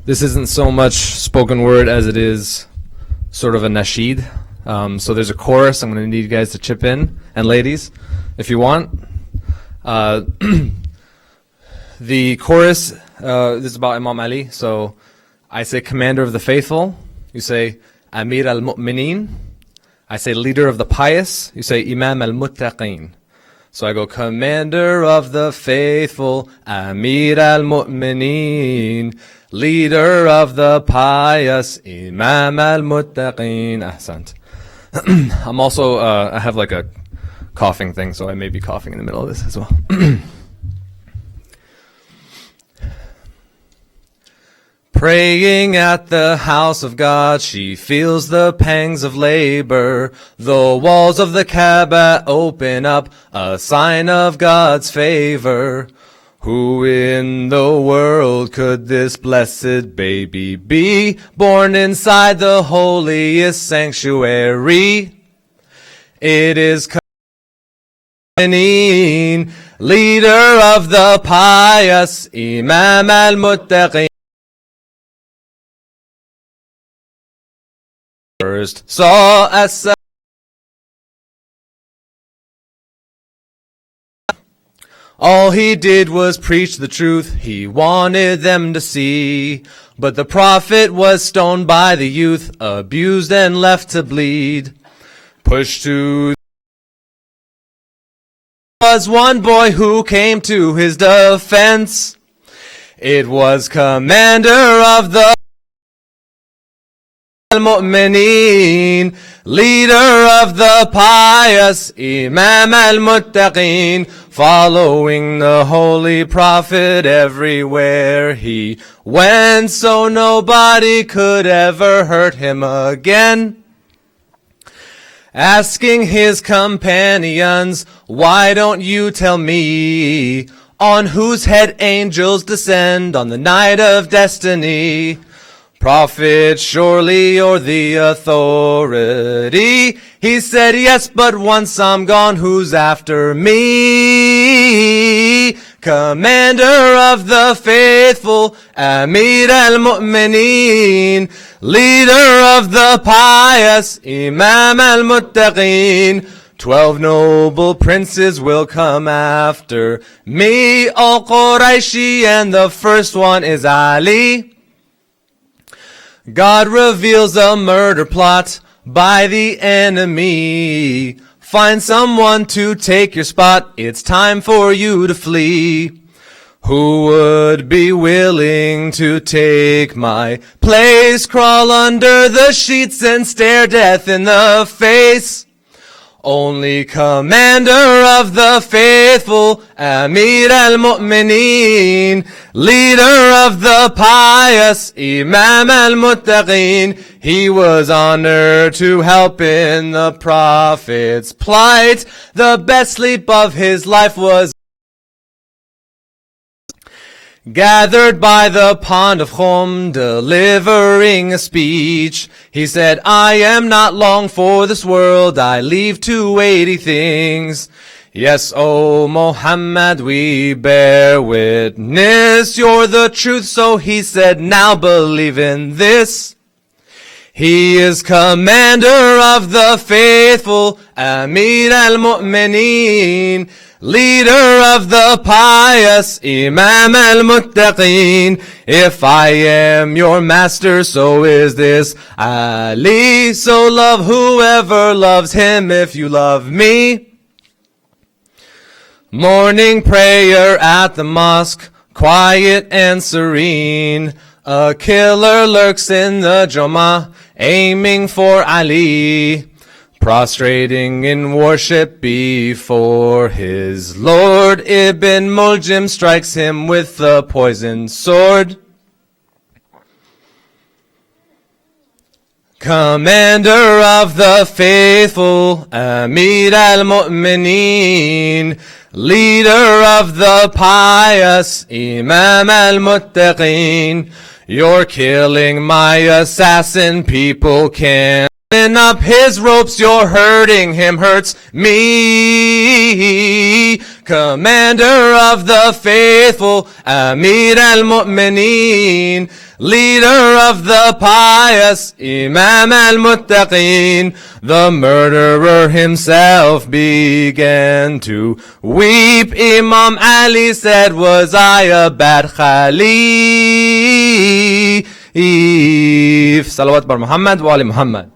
This isn't so much spoken word as it is sort of a nasheed. So there's a chorus. I'm going to need you guys to chip in, and ladies, if you want. The chorus this is about Imam Ali. So I say Commander of the Faithful. You say Amir al-Mu'mineen. I say Leader of the Pious. You say Imam al-Muttaqeen. So I go Commander of the Faithful, Amir al-Mu'mineen, Leader of the Pious, Imam al-Muttaqeen. Ahsant. I'm also, I have like a coughing thing, so I may be coughing in the middle of this as well. Praying at the house of God, she feels the pangs of labor. The walls of the Kaaba open up, a sign of God's favor. Who in the world could this blessed baby be, born inside the holiest sanctuary? It is Mu'mineen, leader of the pious, Imam al-Muttaqeen. First saw as all he did was preach the truth he wanted them to see. But the prophet was stoned by the youth, abused and left to bleed. Pushed to was one boy who came to his defense. It was commander of the al-Mu'mineen, leader of the pious, Imam al-Muttaqeen, following the holy prophet everywhere he went, so nobody could ever hurt him again. asking his companions, why don't you tell me on whose head angels descend on the night of destiny? Prophet, surely you're the authority. He said, yes, but once I'm gone, who's after me? Commander of the faithful, Amir al-Mu'mineen, leader of the pious, Imam al-Muttaqeen. 12 noble princes will come after me, all Qurayshi, and the first one is Ali. God reveals a murder plot by the enemy. Find someone to take your spot. It's time for you to flee. Who would be willing to take my place? Crawl under the sheets and stare death in the face. Only commander of the faithful, Amir al-Mu'mineen, leader of the pious, Imam al-Muttaqeen. He was honored to help in the Prophet's plight. The best sleep of his life was gathered by the pond of Khum, delivering a speech. He said, I am not long for this world, I leave to weighty things. Yes, O Muhammad, we bear witness, you're the truth. So he said, now believe in this. He is commander of the faithful, Amir al-Mu'mineen, leader of the pious, Imam al-Muttaqeen. If I am your master, so is this Ali. So love whoever loves him if you love me. Morning prayer at the mosque, quiet and serene. A killer lurks in the Jummah, aiming for Ali. Prostrating in worship before his Lord, Ibn Muljim strikes him with the poisoned sword. Commander of the faithful, Amir al-Mu'mineen, leader of the pious, Imam al-Muttaqeen. You're killing my assassin, people can't up his ropes, you're hurting him, hurts me. Commander of the faithful, Amir al-Mu'mineen, leader of the pious, Imam al-Muttaqeen. The murderer himself began to weep. Imam Ali said, was I a bad Khalif? Salawat bar Muhammad wa ali Muhammad.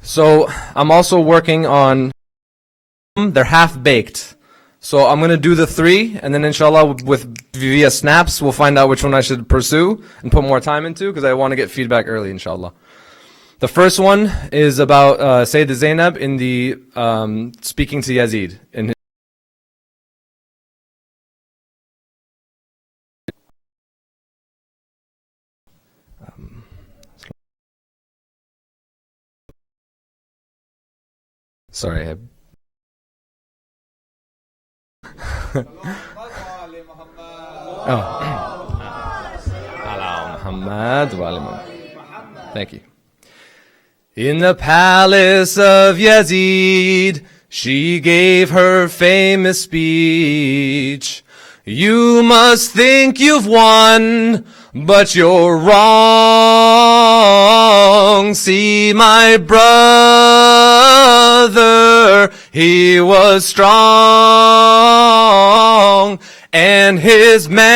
So I'm also working on, they're half-baked. So I'm going to do the 3, and then inshallah via snaps, we'll find out which one I should pursue and put more time into, because I want to get feedback early, inshallah. The first one is about Sayyidah Zainab in the speaking to Yazid. In his sorry, I Muhammad wa ali Muhammad. Thank you. In the palace of Yazid, she gave her famous speech. You must think you've won, but you're wrong. See my brother, he was strong, and his message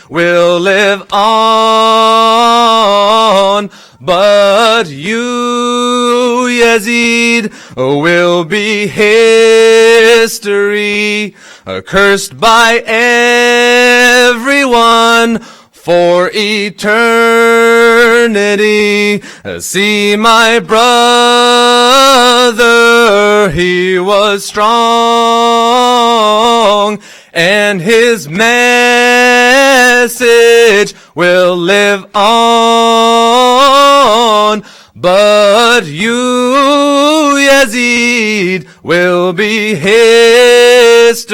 will live on. But you, Yazid, will be history, cursed by everyone for eternity. See my brother, he was strong, and his message message will live on. But you, Yazid, will be history,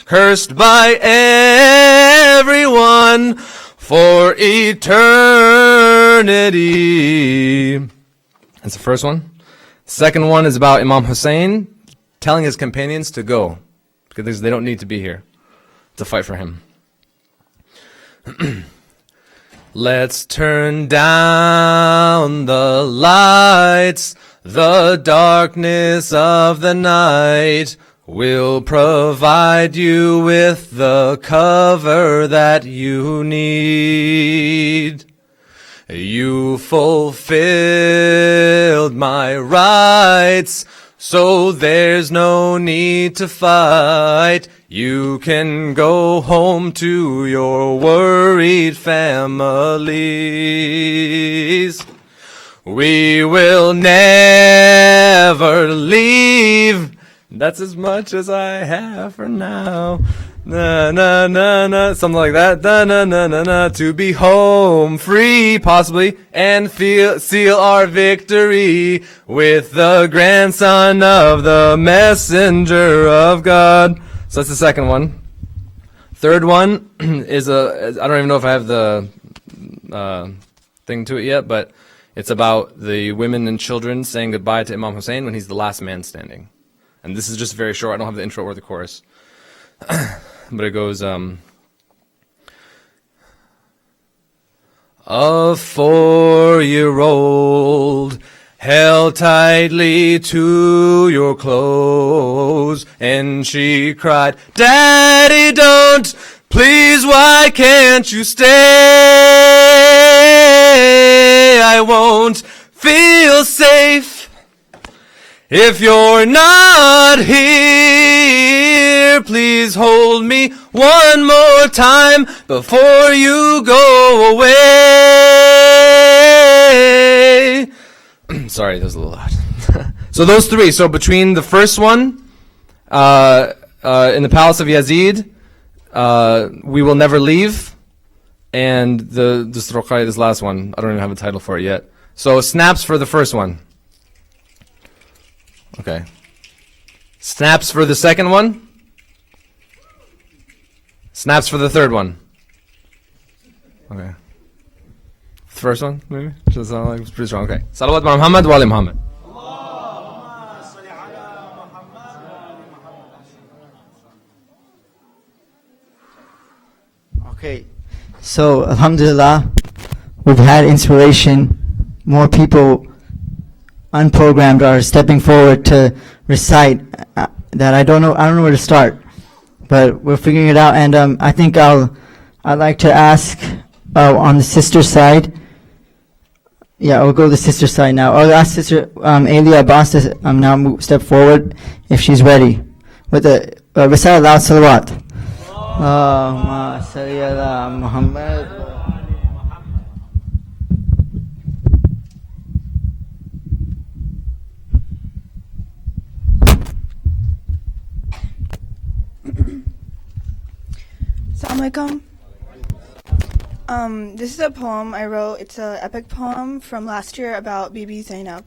cursed by everyone for eternity. That's the first one. Second one is about Imam Hussein telling his companions to go, because they don't need to be here to fight for him. Let's turn down the lights, the darkness of the night will provide you with the cover that you need. You fulfilled my rights, so there's no need to fight. You can go home to your worried families. We will never leave. That's as much as I have for now. Na na na na, something like that. Na na na na na. To be home free, possibly, and seal our victory with the grandson of the messenger of God. So that's the second one. Third one is I don't even know if I have the thing to it yet, but it's about the women and children saying goodbye to Imam Hussein when he's the last man standing. And this is just very short. I don't have the intro or the chorus. But it goes, a 4-year-old held tightly to your clothes, and she cried, Daddy, don't, please, why can't you stay? I won't feel safe if you're not here. Please hold me one more time before you go away. Sorry, that was a little loud. So those three. So between the first one, in the palace of Yazid, we will never leave, and this last one, I don't even have a title for it yet. So snaps for the first one. Okay. Snaps for the second one. Snaps for the third one. Okay. First one, maybe? Just sound like it's pretty strong. Okay. Salawat wa Muhammad wa ali Muhammad. Okay, so Alhamdulillah, we've had inspiration. More people unprogrammed are stepping forward to recite that I don't know where to start, but we're figuring it out. And I think I'd like to ask on the sister side. Yeah, I'll go to the sister side now. I'll ask Sister Alia Abbas to now step forward if she's ready with the recite aloud salawat. Allahumma salli ala Muhammad. Assalamualaikum. This is a poem I wrote. It's an epic poem from last year about Bibi Zainab.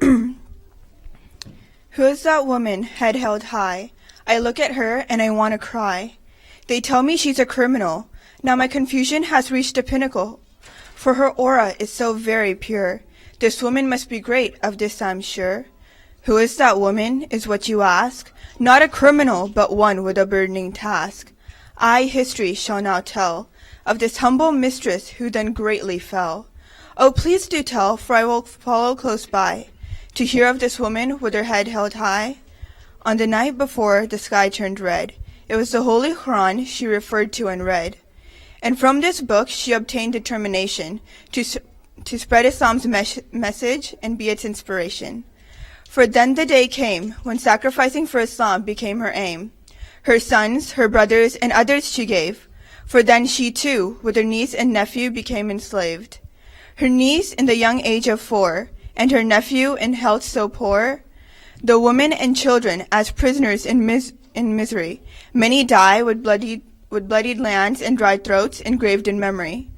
Who is that woman, head held high? I look at her and I want to cry. They tell me she's a criminal. Now my confusion has reached a pinnacle, for her aura is so very pure. This woman must be great, of this I'm sure. Who is that woman, is what you ask? Not a criminal, but one with a burdening task. I, history, shall now tell of this humble mistress who then greatly fell. Oh, please do tell, for I will follow close by, to hear of this woman with her head held high. On the night before the sky turned red, it was the Holy Quran she referred to and read. And from this book she obtained determination to spread Islam's message and be its inspiration. For then the day came when sacrificing for Islam became her aim. Her sons, her brothers, and others she gave, for then she too, with her niece and nephew, became enslaved. Her niece in the young age of 4, and her nephew in health so poor, the women and children as prisoners in misery. Many die with bloody with bloodied lands and dried throats engraved in memory.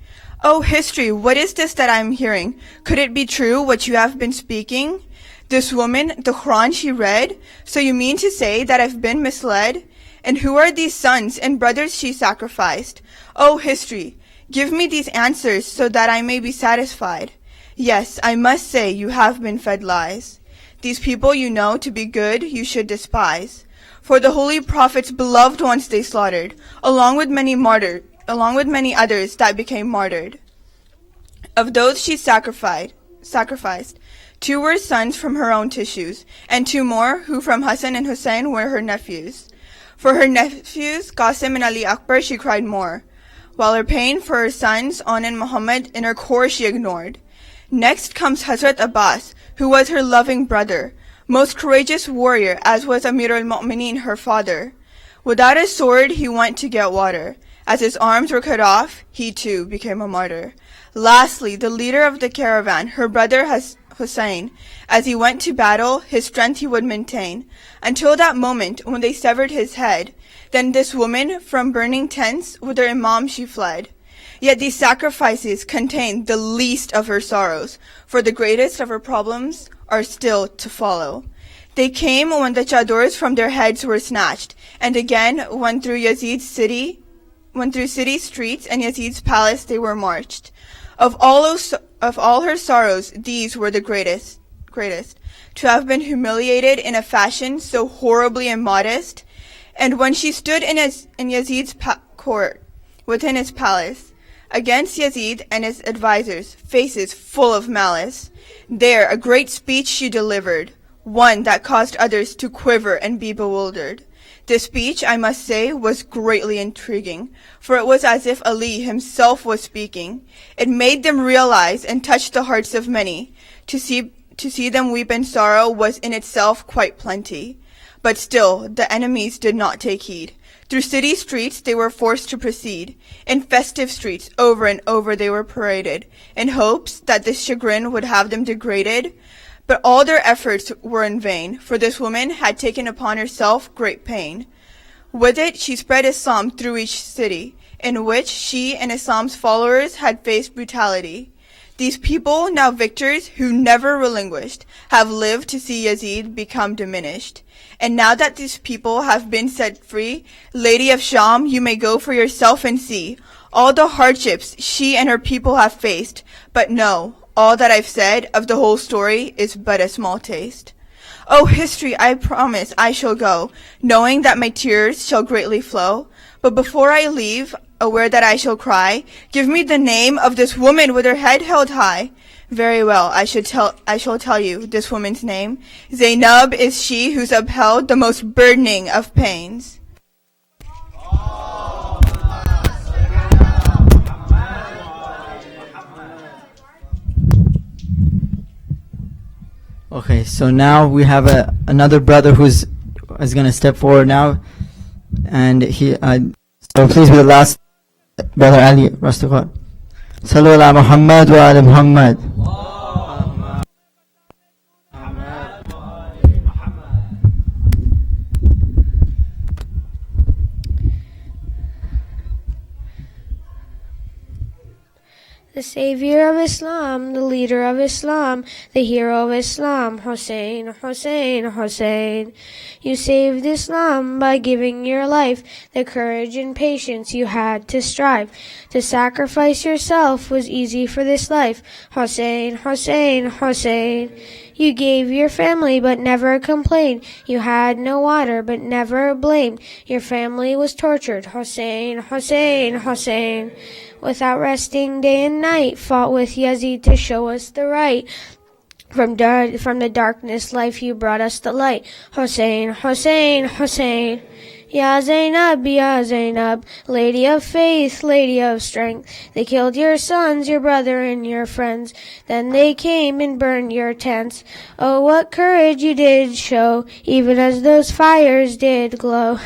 Oh, history, what is this that I am hearing? Could it be true what you have been speaking? This woman, the Quran she read? So you mean to say that I've been misled? And who are these sons and brothers she sacrificed? Oh, history, give me these answers so that I may be satisfied. Yes, I must say you have been fed lies. These people you know to be good you should despise. For the holy prophet's beloved ones they slaughtered, along with many others that became martyred. Of those she sacrificed, 2 were sons from her own tissues, and 2 more who from Hassan and Hussein were her nephews. For her nephews, Qasim and Ali Akbar, she cried more, while her pain for her sons, On and Muhammad, in her core she ignored. Next comes Hazrat Abbas, who was her loving brother, most courageous warrior, as was Amir al-Mu'mineen, her father. Without a sword, he went to get water. As his arms were cut off, he too became a martyr. Lastly, the leader of the caravan, her brother Hussein, as he went to battle, his strength he would maintain, until that moment when they severed his head. Then this woman, from burning tents, with her imam she fled. Yet these sacrifices contain the least of her sorrows, for the greatest of her problems are still to follow. They came when the chadors from their heads were snatched, and again when through city streets and Yazid's palace they were marched. Of all her sorrows, these were the greatest, to have been humiliated in a fashion so horribly immodest. And when she stood in Yazid's court, within his palace, against Yazid and his advisors, faces full of malice, there a great speech she delivered, one that caused others to quiver and be bewildered. This speech, I must say, was greatly intriguing, for it was as if Ali himself was speaking. It made them realize and touched the hearts of many. To see them weep in sorrow was in itself quite plenty. But still, the enemies did not take heed. Through city streets they were forced to proceed. In festive streets, over and over they were paraded, in hopes that this chagrin would have them degraded. But all their efforts were in vain, for this woman had taken upon herself great pain. With it she spread Islam through each city, in which she and Islam's followers had faced brutality. These people, now victors, who never relinquished, have lived to see Yazid become diminished. And now that these people have been set free, Lady of Sham, you may go for yourself and see all the hardships she and her people have faced. But no, all that I've said of the whole story is but a small taste. Oh, history, I promise I shall go, knowing that my tears shall greatly flow. But before I leave, aware that I shall cry, give me the name of this woman with her head held high. Very well, I shall tell you this woman's name. Zainab is she who's upheld the most burdening of pains. Okay, so now we have another brother who's going to step forward now, and so please be the last brother Ali Rastakot. Sallu ala Muhammad wa ala Muhammad. The savior of Islam, the leader of Islam, the hero of Islam, Hussein, Hussein, Hussein. You saved Islam by giving your life, the courage and patience you had to strive. To sacrifice yourself was easy for this life, Hussein, Hussein, Hussein. You gave your family but never complained. You had no water but never blamed. Your family was tortured, Hussein, Hussein, Hussein. Without resting day and night, fought with Yazid to show us the right. From the darkness life you brought us the light, Hussein, Hussein, Hussein. Ya Zainab, lady of faith, lady of strength. They killed your sons, your brother and your friends. Then they came and burned your tents. Oh, what courage you did show, even as those fires did glow.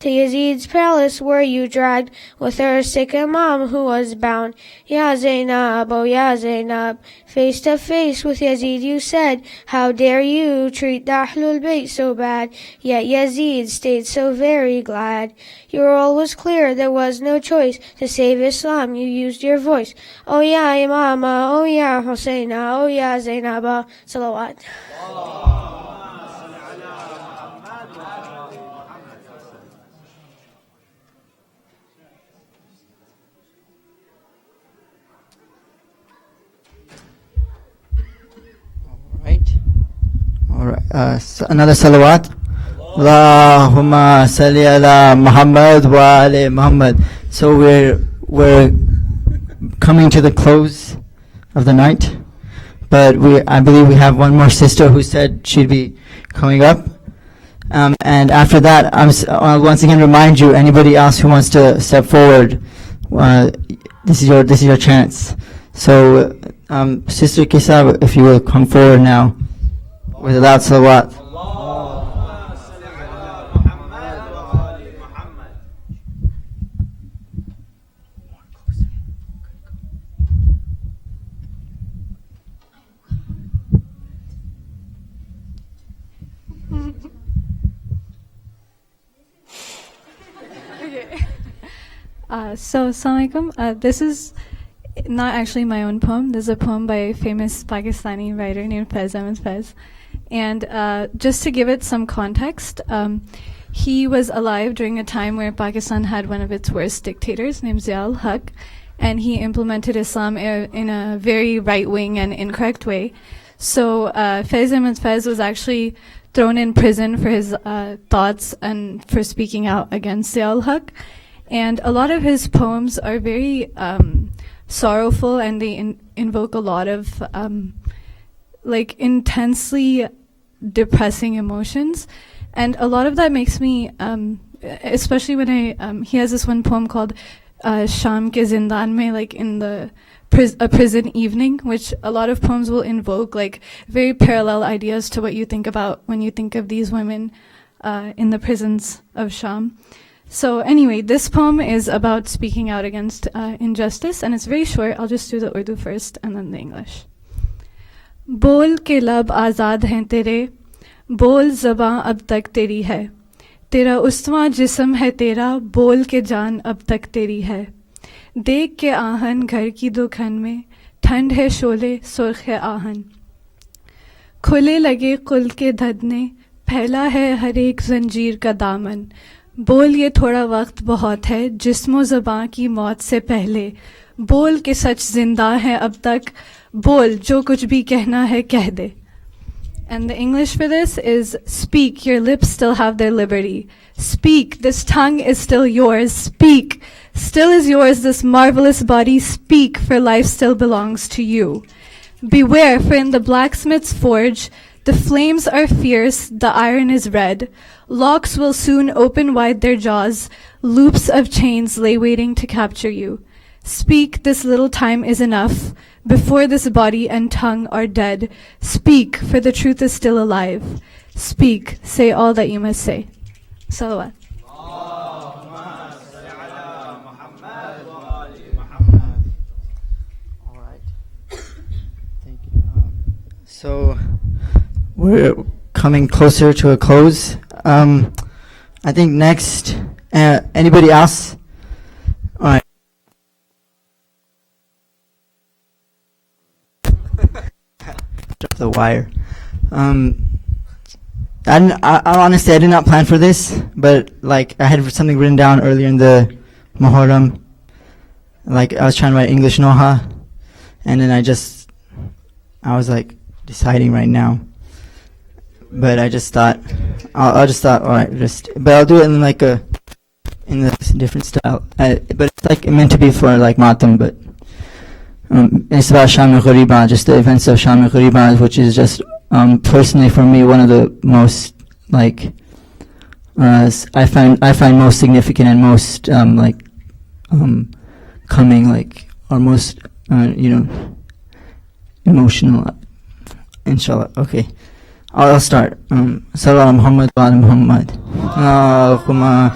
To Yazid's palace were you dragged with her sick imam who was bound. Ya Zainab, oh Ya Zainab, face to face with Yazid you said, how dare you treat the Ahlul Bayt so bad? Yet Yazid stayed so very glad. Your role was clear, there was no choice. To save Islam you used your voice. Oh Ya Imama, oh Ya Husayna, oh Ya Zainaba. Salawat. Alright, another salawat. Allahumma salli ala Muhammad wa ali Muhammad. So we're coming to the close of the night, but I believe we have one more sister who said she'd be coming up. And after that, I'll once again remind you, anybody else who wants to step forward, this is your chance. So, Sister Kisab, if you will come forward now with a loud salawat. So, Assalamu alaikum. This is not actually my own poem. This is a poem by a famous Pakistani writer named Faiz Ahmed Faiz. And just to give it some context, he was alive during a time where Pakistan had one of its worst dictators named Zia-ul-Haq, and he implemented Islam in a very right-wing and incorrect way. So Faiz Ahmed Faiz was actually thrown in prison for his thoughts and for speaking out against Zia-ul-Haq. And a lot of his poems are very sorrowful, and they invoke a lot of like intensely depressing emotions. And a lot of that makes me, especially when he has this one poem called Sham ke Zindan mein, like in a prison evening, which a lot of poems will invoke like very parallel ideas to what you think about when you think of these women in the prisons of Sham. So anyway, this poem is about speaking out against injustice, and it's very short. I'll just do the Urdu first and then the English. बोल के लब आज़ाद हैं तेरे, बोल ज़बां अब तक तेरी है, तेरा उस्मा जिस्म है तेरा, बोल के जान अब तक तेरी है, देख के आहन घर की दुखन में, ठंड है शोले सुर्ख है आहन, खुले लगे कुल के धदने, फैला है हर एक जंजीर का दामन, बोल ये थोड़ा वक्त बहुत है जिस्मो ज़बां की मौत से पहले, बोल के सच जिंदा है अब तक, बोल जो कुछ भी कहना है कह दे. And the English for this is, speak, your lips still have their liberty. Speak, this tongue is still yours. Speak, still is yours this marvelous body. Speak, for life still belongs to you. Beware, for in the blacksmith's forge, the flames are fierce, the iron is red. Locks will soon open wide their jaws. Loops of chains lay waiting to capture you. Speak, this little time is enough. Before this body and tongue are dead, speak, for the truth is still alive. Speak, say all that you must say. Salawat. Thank you. So we're coming closer to a close. I think next, anybody else? All right. Drop the wire. I honestly, I did not plan for this, but like I had something written down earlier in the Muharram. Like I was trying to write English Noha, and then I was like deciding right now. But I just thought, I just thought, all right, but I'll do it in like in a different style. But it's like meant to be for like Matam, but it's about Sham al-Ghariba, just the events of Sham al-Ghariba, which is just personally for me one of the most like I find most significant and most coming, like, or most emotional. Inshallah. Okay. I'll start. Sallallahu Muhammad wa ala Muhammad. Allahumma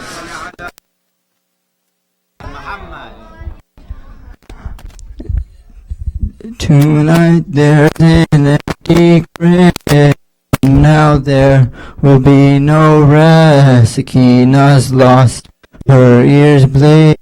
Tonight there's an empty grave. Now there will be no rest. Sakina's lost, her ears bleed.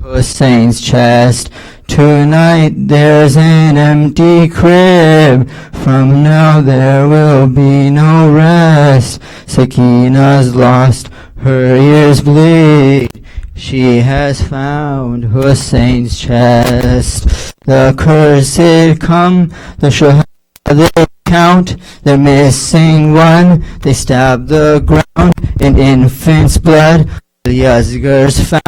Hussein's chest. Tonight there's an empty crib. From now there will be no rest. Sakina's lost, her ears bleed. She has found Hussein's chest. The cursed come, the shuhada they count, they're missing one. They stab the ground in infant's blood. Al-Yazgar's found.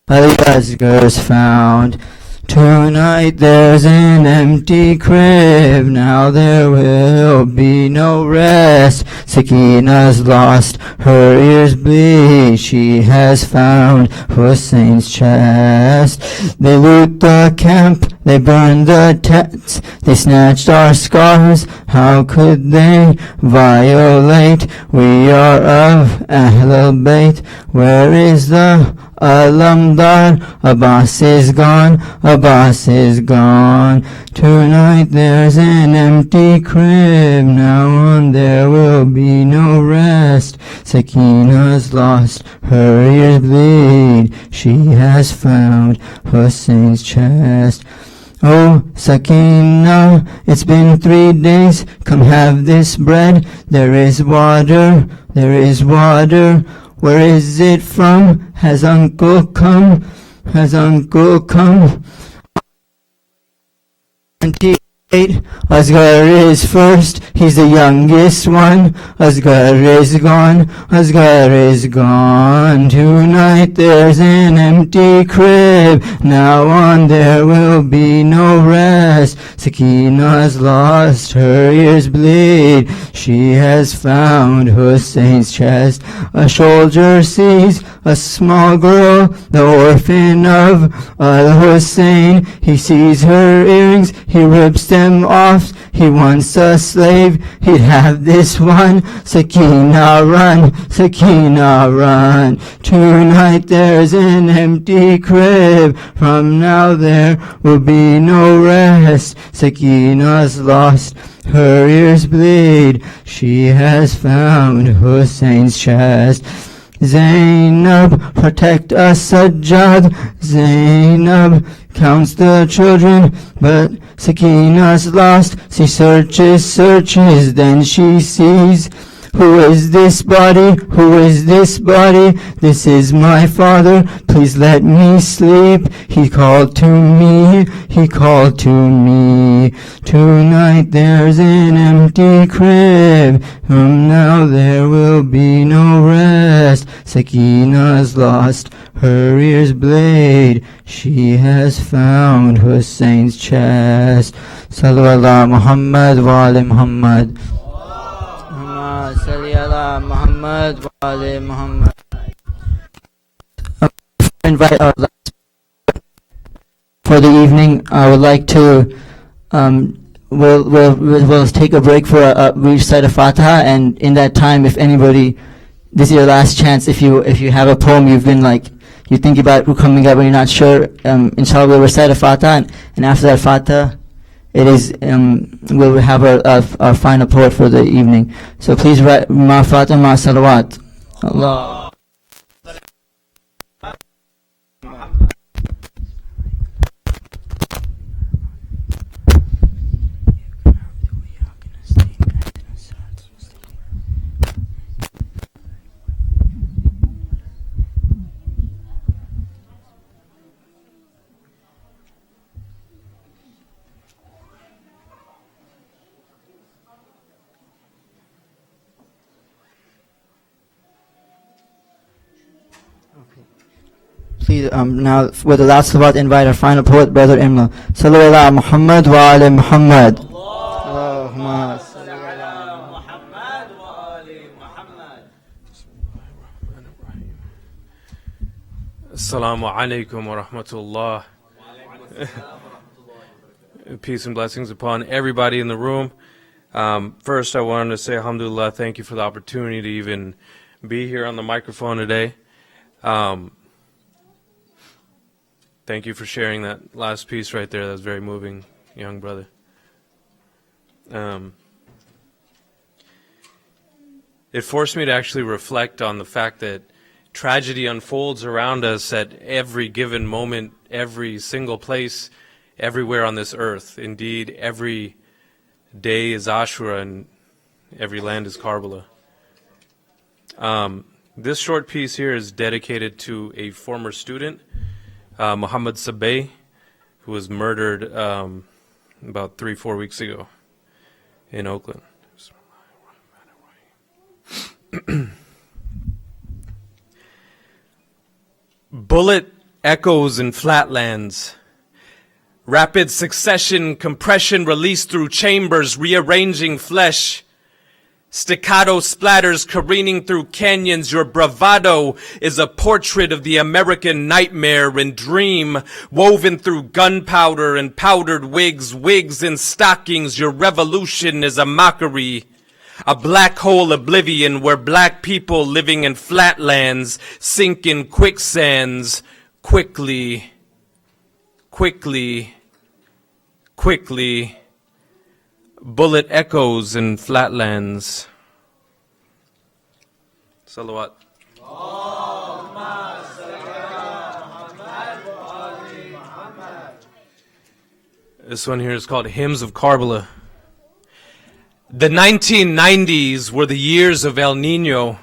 Al-Yazgar's found. Tonight there's an empty crib. Now there will be no rest. Sakina's lost, her ears bleed. She has found Hussein's chest. They loot the camp, they burn the tents, they snatched our scars. How could they violate? We are of Ahl al-Bayt. Where is the Alamdar? Abbas is gone, Abbas is gone. Tonight there's an empty crib. Now on there will be no rest. Sakina's lost, her ears bleed. She has found Hussein's chest. Oh, Sakina, it's been 3 days. Come have this bread. There is water, there is water. Where is it from? Has uncle come? Has uncle come? 28. Asghar is first, he's the youngest one. Asghar is gone, Asghar is gone. Tonight there's an empty crib. Now on there will be no rest. Sakina's lost, her ears bleed. She has found Hussein's chest. A soldier sees a small girl, the orphan of Al-Hussein. He sees her earrings, he rips them off. He wants a slave, he'd have this one. Sakina run, Sakina run. Tonight there's an empty crib. From now there will be no rest. Sakina's lost, her ears bleed. She has found Hussein's chest. Zainab, protect us, Sajjad. Zainab counts the children, but Sakina's lost. She searches, searches, then she sees. Who is this body? Who is this body? This is my father, please let me sleep. He called to me, he called to me. Tonight there's an empty crib. From now there will be no rest. Sakina's lost, her ears bleed. She has found Hussein's chest. Sallu ala Muhammad wa ali Muhammad. Salli ala Muhammad wa ali Muhammad. Invite our last for the evening. I would like to we'll take a break for a recite of Fatiha, and in that time, if anybody, this is your last chance. If you have a poem you've been you think about coming up and you're not sure, inshallah we'll recite a Fatiha, and after that Fatiha, it is we'll have our final poet for the evening. So please write ma Fatiha ma salawat. Allah. Please, now, with the last salawat, invite our final poet, Brother Imla. Sallu ala Muhammad wa ali Muhammad. Allahumma salli ala Muhammad wa ali Muhammad. Assalamu alaikum wa rahmatullah. Peace and blessings upon everybody in the room. First, I wanted to say alhamdulillah, thank you for the opportunity to even be here on the microphone today. Thank you for sharing that last piece right there. That was very moving, young brother. It forced me to actually reflect on the fact that tragedy unfolds around us at every given moment, every single place, everywhere on this earth. Indeed, every day is Ashura and every land is Karbala. This short piece here is dedicated to a former student, Muhammad SABA, who was murdered about 3-4 weeks ago in Oakland. Bullet echoes in flatlands. Rapid succession, compression released through chambers, rearranging flesh. Staccato splatters careening through canyons. Your bravado is a portrait of the American nightmare and dream, woven through gunpowder and powdered wigs, wigs and stockings. Your revolution is a mockery, a black hole oblivion where black people living in flatlands sink in quicksands quickly, quickly, quickly. Bullet echoes in flatlands. Salawat. This one here is called Hymns of Karbala. The 1990s were the years of El Nino,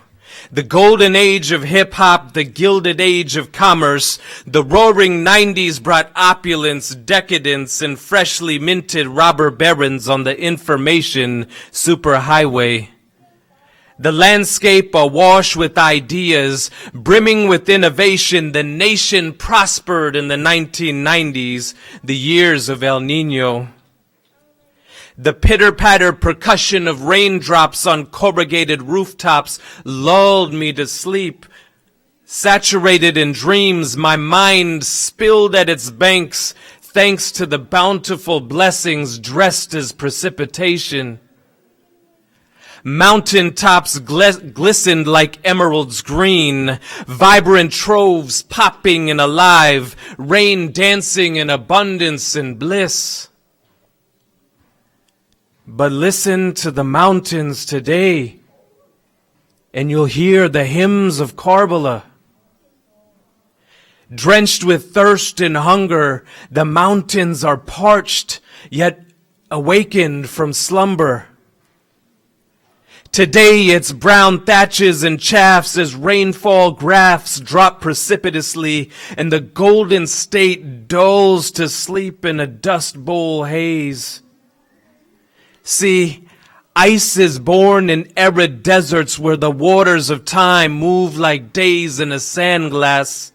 the golden age of hip-hop, the gilded age of commerce. The roaring 90s brought opulence, decadence, and freshly minted robber barons on the information superhighway. The landscape awash with ideas, brimming with innovation. The nation prospered in the 1990s, the years of El Nino. The pitter-patter percussion of raindrops on corrugated rooftops lulled me to sleep. Saturated in dreams, my mind spilled at its banks, thanks to the bountiful blessings dressed as precipitation. Mountain tops glistened like emeralds green, vibrant troves popping and alive, rain dancing in abundance and bliss. But listen to the mountains today, and you'll hear the hymns of Karbala. Drenched with thirst and hunger, the mountains are parched, yet awakened from slumber. Today its brown thatches and chafs as rainfall graphs drop precipitously, and the golden state dulls to sleep in a dust bowl haze. See, ice is born in arid deserts where the waters of time move like days in a sandglass,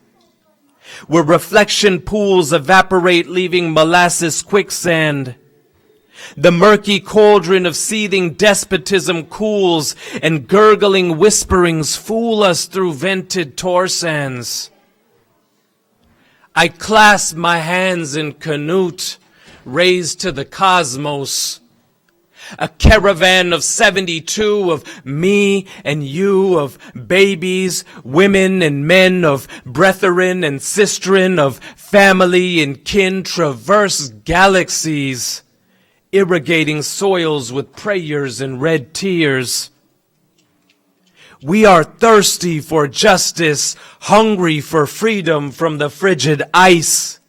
where reflection pools evaporate leaving molasses quicksand. The murky cauldron of seething despotism cools, and gurgling whisperings fool us through vented tar sands. I clasp my hands in canute, raised to the cosmos. A caravan of 72, of me and you, of babies, women and men, of brethren and sistren, of family and kin, traverse galaxies, irrigating soils with prayers and red tears. We are thirsty for justice, hungry for freedom from the frigid ice.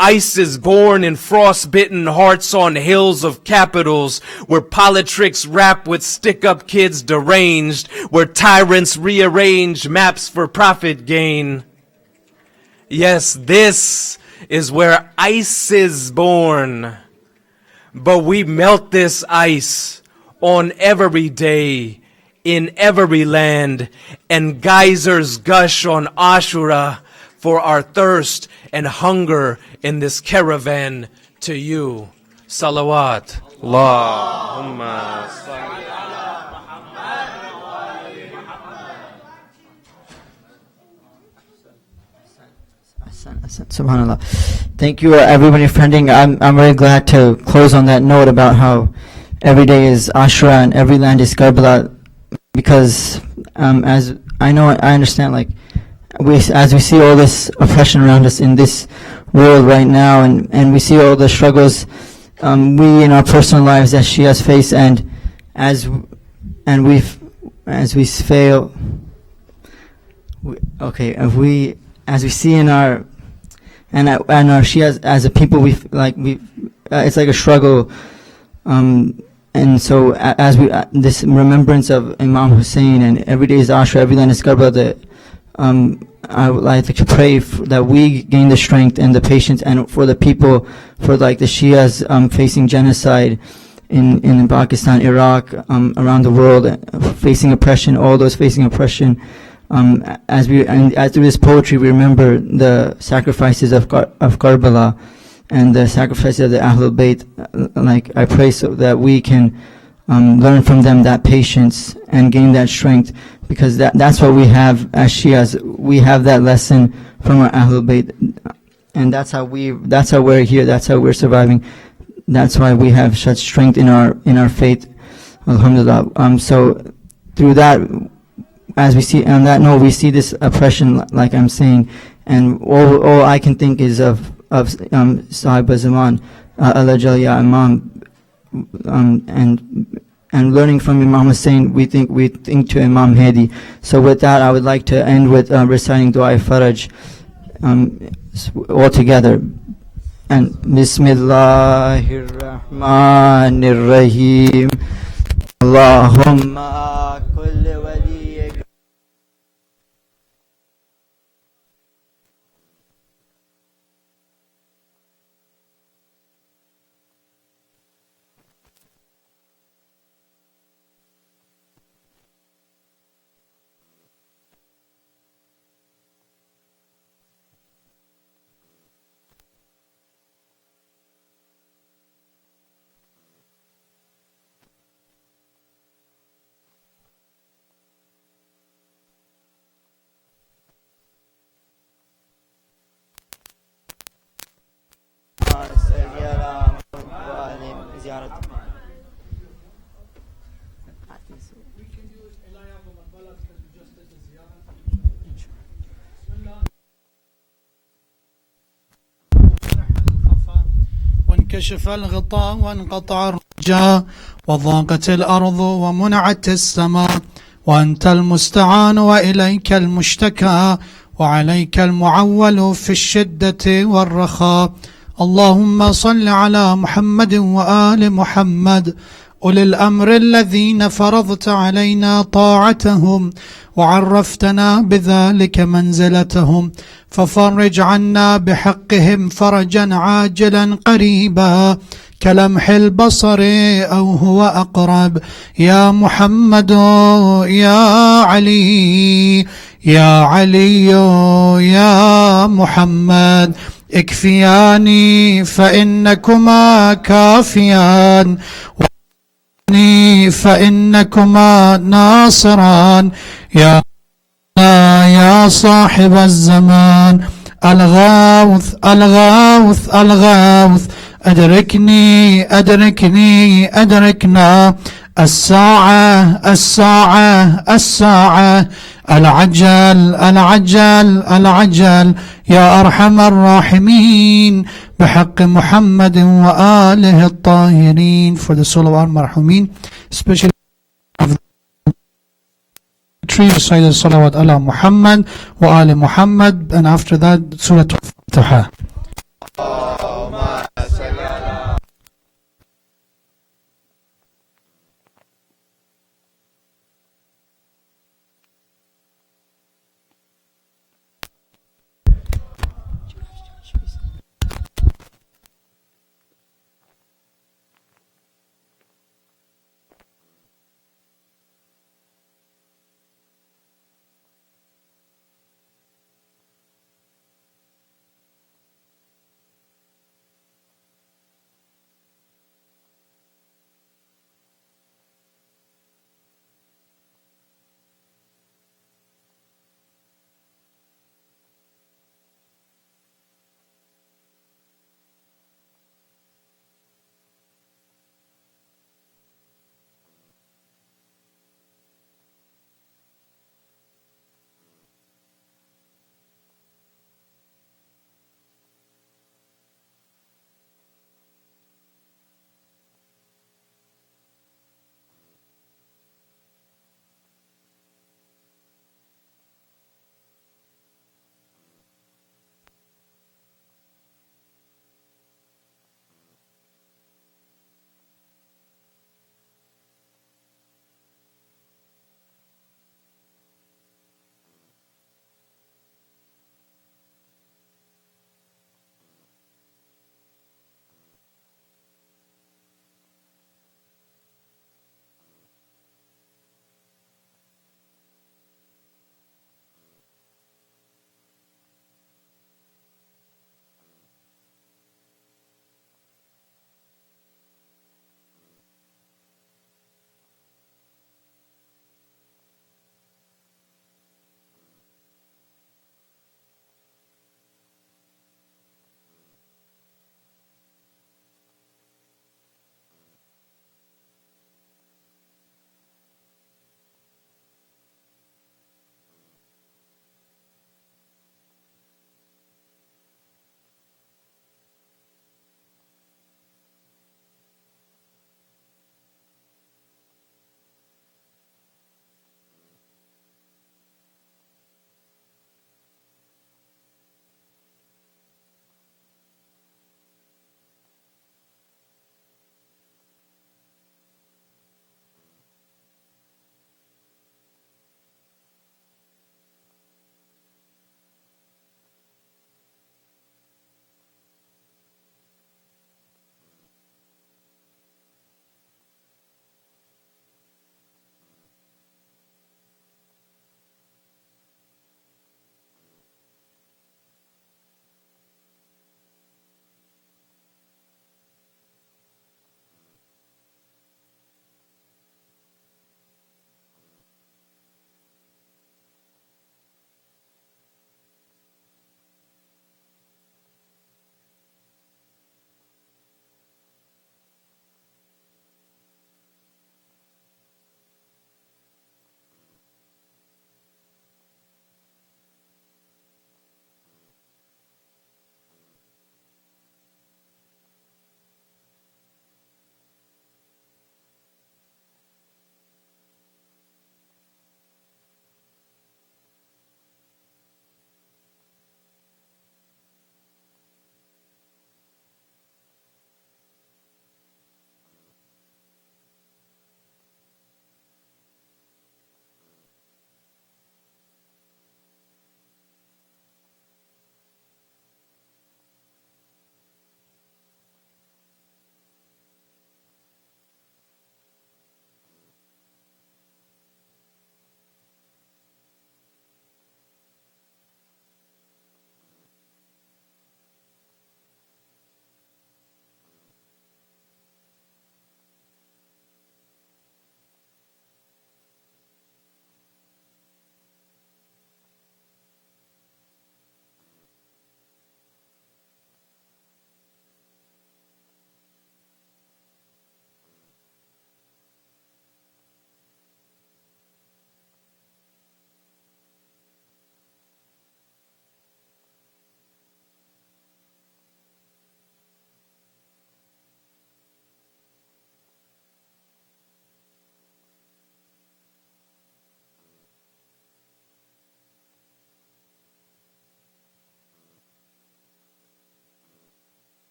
Ice is born in frost-bitten hearts on hills of capitals, where politricks rap with stick-up kids deranged, where tyrants rearrange maps for profit gain. Yes, this is where ice is born. But we melt this ice on every day, in every land, and geysers gush on Ashura for our thirst and hunger in this caravan to you. Salawat. Allahumma salli ala Subhanallah. Thank you, everybody, for attending. I'm very glad to close on that note about how every day is Ashura and every land is Karbala, because as I know, I understand, like, as we see all this oppression around us in this world right now, and we see all the struggles we in our personal lives that she has faced, and as we fail, as we see in our she has, as a people, it's like a struggle, and so as we this remembrance of Imam Hussein, and every day is Ashura, every day is Karbala, I would like to pray that we gain the strength and the patience, and for the people, for like the Shias facing genocide in Pakistan, Iraq, around the world, facing oppression, all those facing oppression. As through this poetry, we remember the sacrifices of Karbala and the sacrifices of the Ahlul Bayt. Like, I pray so that we can learn from them that patience and gain that strength, because that's what we have as Shias. We have that lesson from our Ahlul Bayt, and that's how we're here. That's how we're surviving. That's why we have such strength in our faith. Alhamdulillah. So through that, as we see on that note, we see this oppression, like I'm saying, and all I can think is of Sahiba Zaman, Allah Jal Ya Imam, and learning from Imam Hussein, we think to Imam Hadi. So with that, I would like to end with reciting Dua Faraj all together. And Bismillahir Rahmanir Rahim. Allahumma kulli waliyik. وانكشف الغطاء وانقطع الرجاء وضاقت الأرض ومنعت السماء وأنت المستعان وإليك المشتكى وعليك المعول في الشدة والرخاء. اللهم صل على محمد وآل محمد أولي الأمر الذين فرضت علينا طاعتهم وعرفتنا بذلك منزلتهم، ففرج عنا بحقهم فرجا عاجلا قريبا كلمح البصر أو هو أقرب. يا محمد يا علي يا علي يا محمد اكفياني فإنكما كافيان، فإنكما ناصران. يا صاحب الزمان الغاوث الغاوث الغاوث، أدركني أدركني أدركنا. الساعة الساعة الساعة، العجل العجل العجل. يا أرحم الراحمين بحق محمد وآله الطاهرين. For the soul of our marhumin, especially of the tree, recite the salawat ala Muhammad wa ali Muhammad, and after that Surah Al-Fatiha.